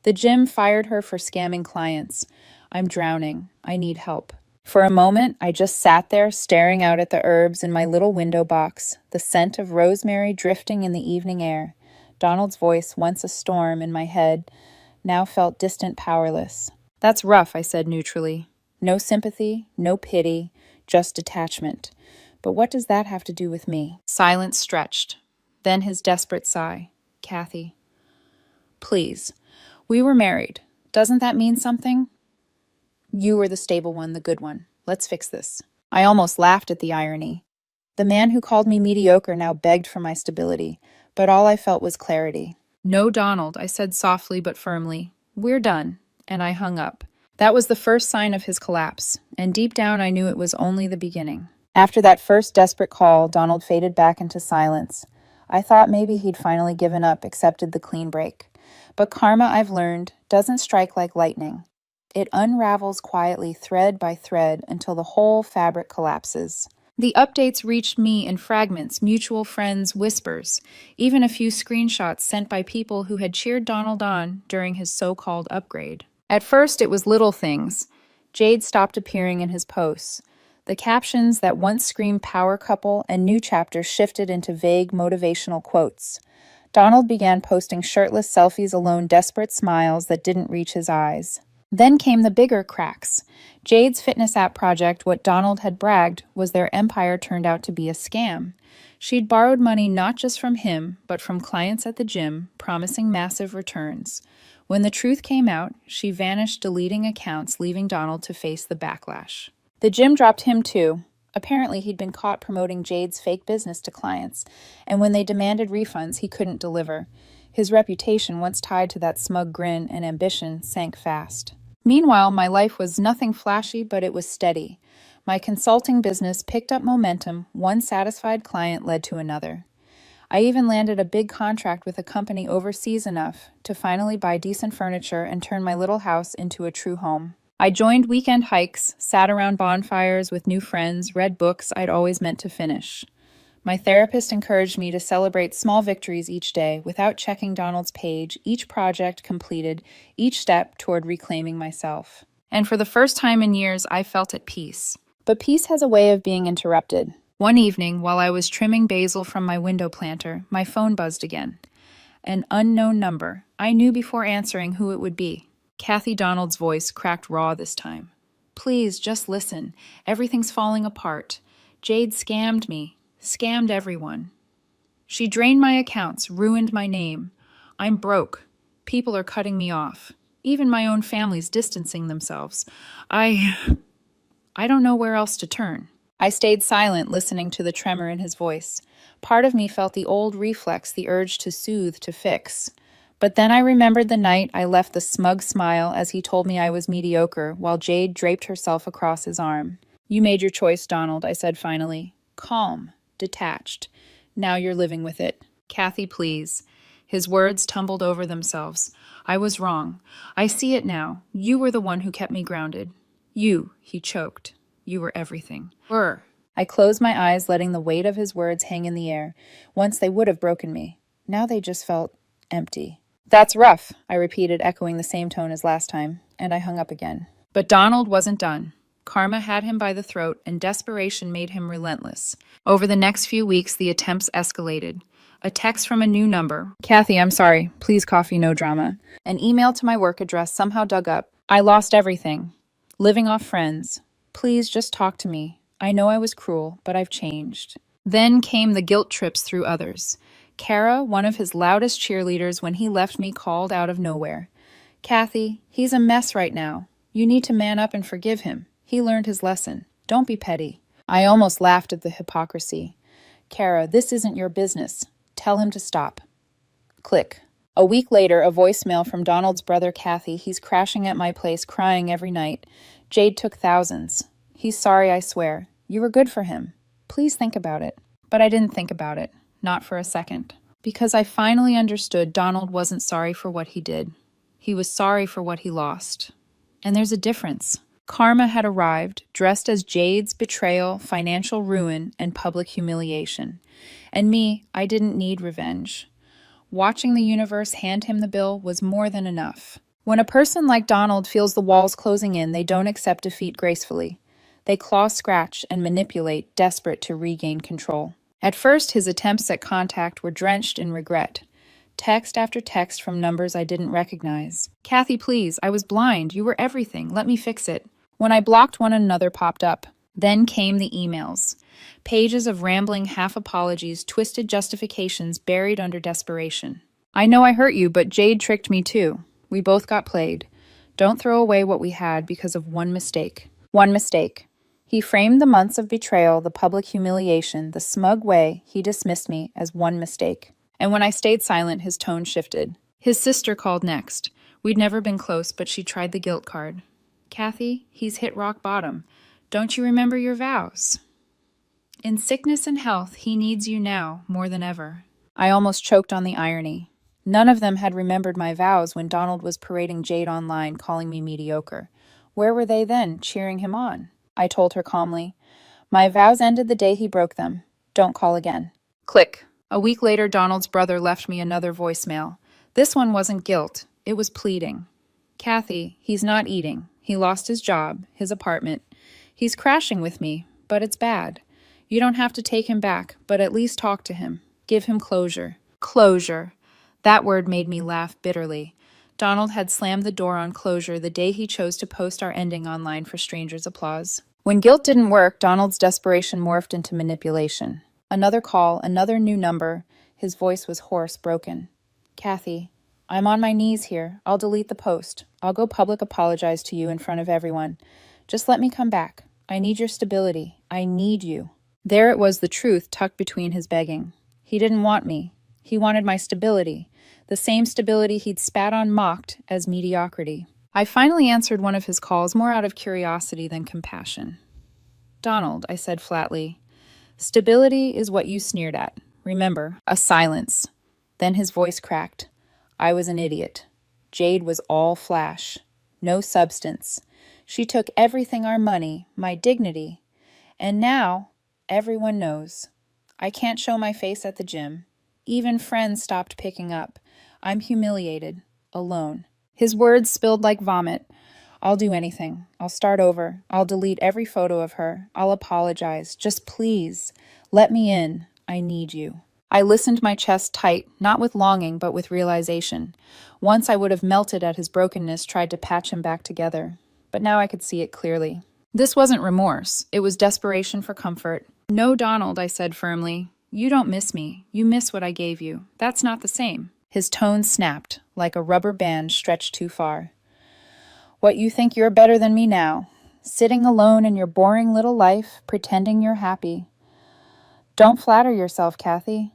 The gym fired her for scamming clients. I'm drowning. I need help. For a moment, I just sat there staring out at the herbs in my little window box, the scent of rosemary drifting in the evening air. Donald's voice, once a storm in my head, now felt distant, powerless. That's rough, I said neutrally. No sympathy, no pity, just detachment. But what does that have to do with me? Silence stretched. Then his desperate sigh. Kathy. Please. We were married. Doesn't that mean something? You were the stable one, the good one. Let's fix this. I almost laughed at the irony. The man who called me mediocre now begged for my stability, but all I felt was clarity. No, Donald, I said softly but firmly. We're done. And I hung up. That was the first sign of his collapse, and deep down I knew it was only the beginning. After that first desperate call, Donald faded back into silence. I thought maybe he'd finally given up, accepted the clean break. But karma, I've learned, doesn't strike like lightning. It unravels quietly, thread by thread, until the whole fabric collapses. The updates reached me in fragments, mutual friends' whispers, even a few screenshots sent by people who had cheered Donald on during his so-called upgrade. At first, it was little things. Jade stopped appearing in his posts. The captions that once screamed power couple and new chapters shifted into vague motivational quotes. Donald began posting shirtless selfies alone, desperate smiles that didn't reach his eyes. Then came the bigger cracks. Jade's fitness app project, what Donald had bragged, was their empire turned out to be a scam. She'd borrowed money not just from him, but from clients at the gym, promising massive returns. When the truth came out, she vanished, deleting accounts, leaving Donald to face the backlash. The gym dropped him too. Apparently, he'd been caught promoting Jade's fake business to clients, and when they demanded refunds, he couldn't deliver. His reputation, once tied to that smug grin and ambition, sank fast. Meanwhile, my life was nothing flashy, but it was steady. My consulting business picked up momentum. One satisfied client led to another. I even landed a big contract with a company overseas enough to finally buy decent furniture and turn my little house into a true home. I joined weekend hikes, sat around bonfires with new friends, read books I'd always meant to finish. My therapist encouraged me to celebrate small victories each day without checking Donald's page, each project completed, each step toward reclaiming myself. And for the first time in years, I felt at peace. But peace has a way of being interrupted. One evening, while I was trimming basil from my window planter, my phone buzzed again. An unknown number. I knew before answering who it would be. Kathy Donald's voice cracked raw this time. Please, just listen. Everything's falling apart. Jade scammed me. Scammed everyone. She drained my accounts, ruined my name. I'm broke. People are cutting me off. Even my own family's distancing themselves. I don't know where else to turn. I stayed silent, listening to the tremor in his voice. Part of me felt the old reflex, the urge to soothe, to fix. But then I remembered the night I left the smug smile as he told me I was mediocre, while Jade draped herself across his arm. You made your choice, Donald, I said finally. Calm, detached. Now you're living with it. Kathy, please. His words tumbled over themselves. I was wrong. I see it now. You were the one who kept me grounded. You, he choked. You were everything. Were. I closed my eyes, letting the weight of his words hang in the air. Once they would have broken me. Now they just felt empty. That's rough, I repeated, echoing the same tone as last time, and I hung up again. But Donald wasn't done. Karma had him by the throat, and desperation made him relentless. Over the next few weeks, the attempts escalated. A text from a new number. Kathy, I'm sorry. Please coffee, no drama. An email to my work address somehow dug up. I lost everything. Living off friends. Please just talk to me. I know I was cruel, but I've changed. Then came the guilt trips through others. Kara, one of his loudest cheerleaders when he left me, called out of nowhere. Kathy, he's a mess right now. You need to man up and forgive him. He learned his lesson. Don't be petty. I almost laughed at the hypocrisy. Kara, this isn't your business. Tell him to stop. Click. A week later, a voicemail from Donald's brother Kathy. He's crashing at my place, crying every night. Jade took thousands. He's sorry, I swear. You were good for him. Please think about it. But I didn't think about it. Not for a second. Because I finally understood Donald wasn't sorry for what he did. He was sorry for what he lost. And there's a difference. Karma had arrived, dressed as Jade's betrayal, financial ruin, and public humiliation. And me, I didn't need revenge. Watching the universe hand him the bill was more than enough. When a person like Donald feels the walls closing in, they don't accept defeat gracefully. They claw, scratch, and manipulate, desperate to regain control. At first, his attempts at contact were drenched in regret. Text after text from numbers I didn't recognize. Kathy, please, I was blind. You were everything. Let me fix it. When I blocked one, another popped up. Then came the emails. Pages of rambling half-apologies, twisted justifications buried under desperation. I know I hurt you, but Jade tricked me too. We both got played. Don't throw away what we had because of one mistake. One mistake. He framed the months of betrayal, the public humiliation, the smug way he dismissed me as one mistake. And when I stayed silent, his tone shifted. His sister called next. We'd never been close, but she tried the guilt card. Kathy, he's hit rock bottom. Don't you remember your vows? In sickness and health, he needs you now more than ever. I almost choked on the irony. None of them had remembered my vows when Donald was parading Jade online, calling me mediocre. Where were they then, cheering him on? I told her calmly. My vows ended the day he broke them. Don't call again. Click. A week later, Donald's brother left me another voicemail. This one wasn't guilt. It was pleading. Kathy, he's not eating. He lost his job, his apartment. He's crashing with me, but it's bad. You don't have to take him back, but at least talk to him. Give him closure. Closure. That word made me laugh bitterly. Donald had slammed the door on closure the day he chose to post our ending online for strangers' applause. When guilt didn't work, Donald's desperation morphed into manipulation. Another call, another new number. His voice was hoarse, broken. Kathy, I'm on my knees here. I'll delete the post. I'll go public apologize to you in front of everyone. Just let me come back. I need your stability. I need you. There it was, the truth tucked between his begging. He didn't want me. He wanted my stability. The same stability he'd spat on mocked as mediocrity. I finally answered one of his calls more out of curiosity than compassion. Donald, I said flatly, stability is what you sneered at. Remember, a silence. Then his voice cracked. I was an idiot. Jade was all flash. No substance. She took everything, our money, my dignity. And now, everyone knows. I can't show my face at the gym. Even friends stopped picking up. I'm humiliated. Alone. His words spilled like vomit. I'll do anything. I'll start over. I'll delete every photo of her. I'll apologize. Just please, let me in. I need you. I listened, my chest tight, not with longing, but with realization. Once I would have melted at his brokenness, tried to patch him back together. But now I could see it clearly. This wasn't remorse. It was desperation for comfort. No, Donald, I said firmly. You don't miss me. You miss what I gave you. That's not the same. His tone snapped, like a rubber band stretched too far. What, you think you're better than me now? Sitting alone in your boring little life, pretending you're happy. Don't flatter yourself, Kathy.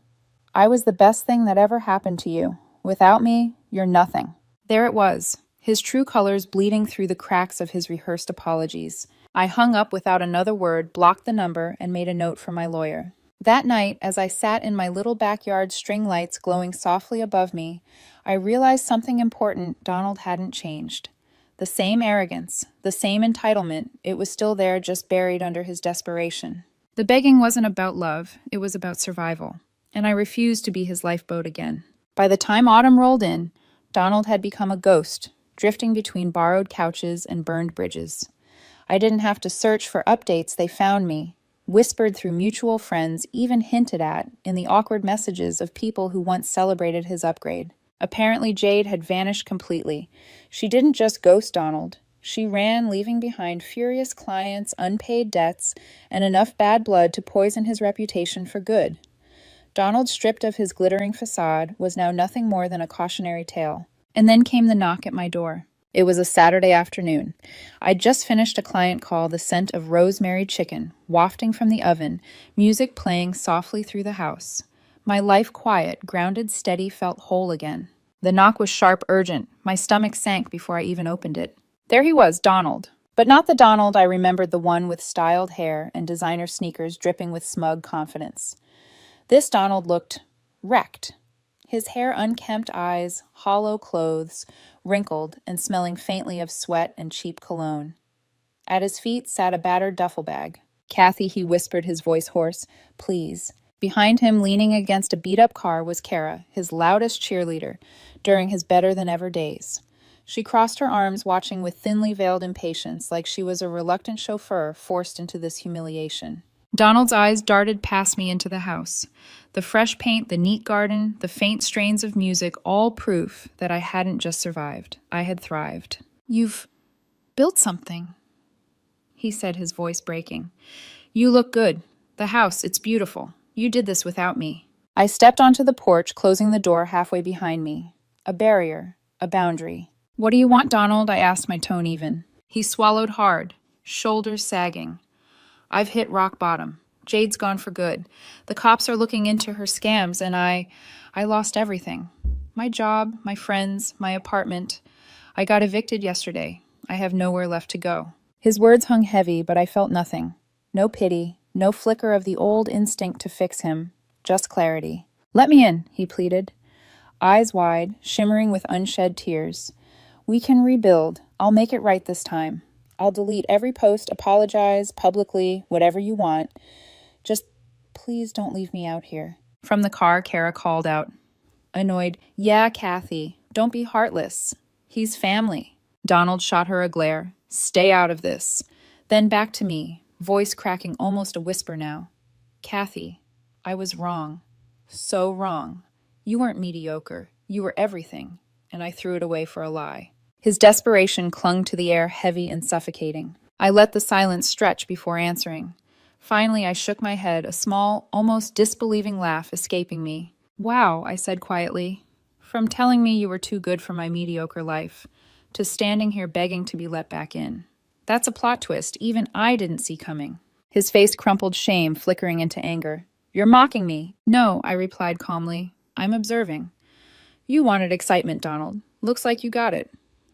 I was the best thing that ever happened to you. Without me, you're nothing. There it was, his true colors bleeding through the cracks of his rehearsed apologies. I hung up without another word, blocked the number, and made a note for my lawyer. That night, as I sat in my little backyard, string lights glowing softly above me, I realized something important. Donald hadn't changed. The same arrogance, the same entitlement, it was still there, just buried under his desperation. The begging wasn't about love, it was about survival, and I refused to be his lifeboat again. By the time autumn rolled in, Donald had become a ghost, drifting between borrowed couches and burned bridges. I didn't have to search for updates, they found me, whispered through mutual friends, even hinted at in the awkward messages of people who once celebrated his upgrade. Apparently, Jade had vanished completely. She didn't just ghost Donald. She ran, leaving behind furious clients, unpaid debts, and enough bad blood to poison his reputation for good. Donald, stripped of his glittering facade, was now nothing more than a cautionary tale. And then came the knock at my door. It was a Saturday afternoon. I'd just finished a client call, the scent of rosemary chicken wafting from the oven, music playing softly through the house. My life quiet, grounded, steady, felt whole again. The knock was sharp, urgent. My stomach sank before I even opened it. There he was, Donald. But not the Donald I remembered, the one with styled hair and designer sneakers dripping with smug confidence. This Donald looked wrecked. His hair unkempt, eyes, hollow clothes, wrinkled and smelling faintly of sweat and cheap cologne. At his feet sat a battered duffel bag. "Kathy," he whispered, his voice hoarse, "please." Behind him, leaning against a beat-up car, was Kara, his loudest cheerleader, during his better-than-ever days. She crossed her arms, watching with thinly veiled impatience, like she was a reluctant chauffeur forced into this humiliation. Donald's eyes darted past me into the house. The fresh paint, the neat garden, the faint strains of music, all proof that I hadn't just survived. I had thrived. "You've built something," he said, his voice breaking. "You look good. The house, it's beautiful. You did this without me." I stepped onto the porch, closing the door halfway behind me. A barrier, a boundary. "What do you want, Donald?" I asked, my tone even. He swallowed hard, shoulders sagging. "I've hit rock bottom. Jade's gone for good. The cops are looking into her scams, and I lost everything. My job, my friends, my apartment. I got evicted yesterday. I have nowhere left to go." His words hung heavy, but I felt nothing. No pity, no flicker of the old instinct to fix him, just clarity. "Let me in," he pleaded. Eyes wide, shimmering with unshed tears. "We can rebuild. I'll make it right this time. I'll delete every post, apologize, publicly, whatever you want. Just please don't leave me out here." From the car, Kara called out, annoyed, "Yeah, Kathy, don't be heartless. He's family." Donald shot her a glare. "Stay out of this." Then back to me, voice cracking almost a whisper now. "Kathy, I was wrong. So wrong. You weren't mediocre. You were everything." And I threw it away for a lie. His desperation clung to the air, heavy and suffocating. I let the silence stretch before answering. Finally, I shook my head, a small, almost disbelieving laugh escaping me. "Wow," I said quietly. "From telling me you were too good for my mediocre life, to standing here begging to be let back in. That's a plot twist even I didn't see coming." His face crumpled, shame flickering into anger. "You're mocking me." "No," I replied calmly. "I'm observing. You wanted excitement, Donald. Looks like you got it.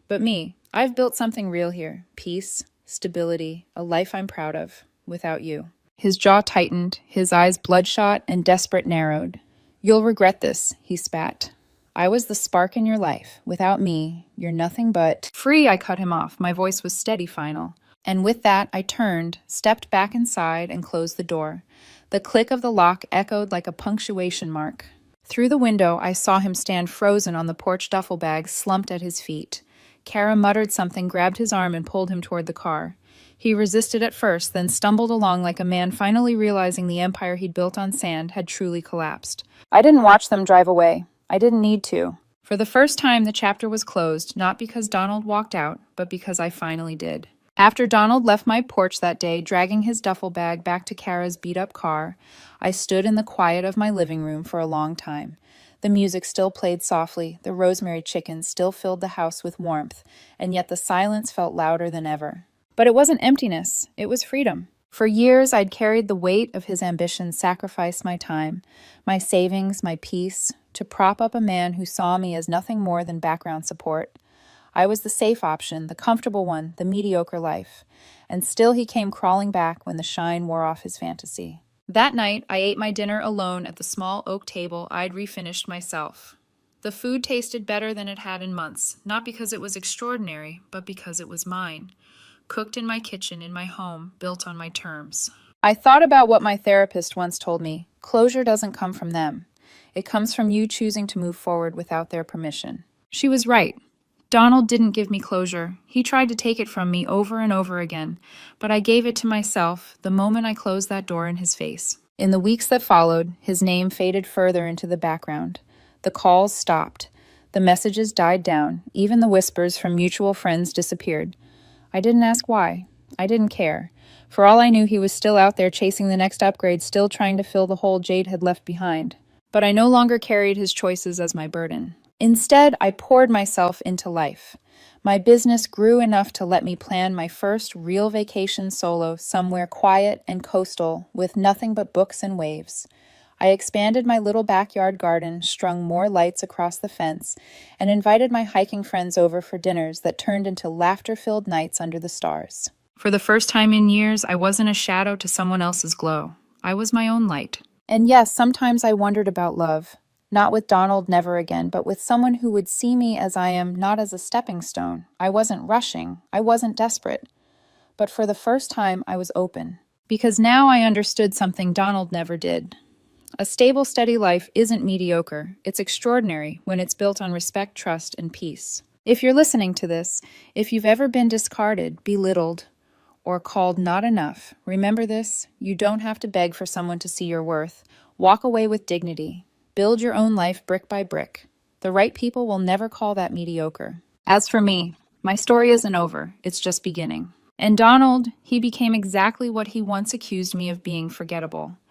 But me, I've built something real here. Peace, stability, a life I'm proud of, without you." His jaw tightened, his eyes bloodshot and desperate narrowed. "You'll regret this," he spat. "I was the spark in your life. Without me, you're nothing but—" "Free," I cut him off. My voice was steady, final. And with that, I turned, stepped back inside, and closed the door. The click of the lock echoed like a punctuation mark. Through the window, I saw him stand frozen on the porch duffel bag slumped at his feet. Kara muttered something, grabbed his arm, and pulled him toward the car. He resisted at first, then stumbled along like a man finally realizing the empire he'd built on sand had truly collapsed. I didn't watch them drive away. I didn't need to. For the first time, the chapter was closed, not because Donald walked out, but because I finally did. After Donald left my porch that day, dragging his duffel bag back to Kara's beat-up car, I stood in the quiet of my living room for a long time. The music still played softly, the rosemary chicken still filled the house with warmth, and yet the silence felt louder than ever. But it wasn't emptiness, it was freedom. For years, I'd carried the weight of his ambition, sacrificed my time, my savings, my peace, to prop up a man who saw me as nothing more than background support. I was the safe option, the comfortable one, the mediocre life. And still he came crawling back when the shine wore off his fantasy. That night, I ate my dinner alone at the small oak table I'd refinished myself. The food tasted better than it had in months, not because it was extraordinary, but because it was mine. Cooked in my kitchen, in my home, built on my terms. I thought about what my therapist once told me. Closure doesn't come from them. It comes from you choosing to move forward without their permission. She was right. Donald didn't give me closure. He tried to take it from me over and over again, but I gave it to myself the moment I closed that door in his face. In the weeks that followed, his name faded further into the background. The calls stopped. The messages died down. Even the whispers from mutual friends disappeared. I didn't ask why. I didn't care. For all I knew, he was still out there chasing the next upgrade, still trying to fill the hole Jade had left behind. But I no longer carried his choices as my burden. Instead, I poured myself into life. My business grew enough to let me plan my first real vacation solo somewhere quiet and coastal with nothing but books and waves. I expanded my little backyard garden, strung more lights across the fence, and invited my hiking friends over for dinners that turned into laughter-filled nights under the stars. For the first time in years, I wasn't a shadow to someone else's glow. I was my own light. And yes, sometimes I wondered about love. Not with Donald, never again, but with someone who would see me as I am, not as a stepping stone. I wasn't rushing. I wasn't desperate. But for the first time, I was open. Because now I understood something Donald never did. A stable, steady life isn't mediocre. It's extraordinary when it's built on respect, trust, and peace. If you're listening to this, if you've ever been discarded, belittled, or called not enough, remember this: you don't have to beg for someone to see your worth. Walk away with dignity. Build your own life brick by brick. The right people will never call that mediocre. As for me, my story isn't over. It's just beginning. And Donald, he became exactly what he once accused me of being: forgettable.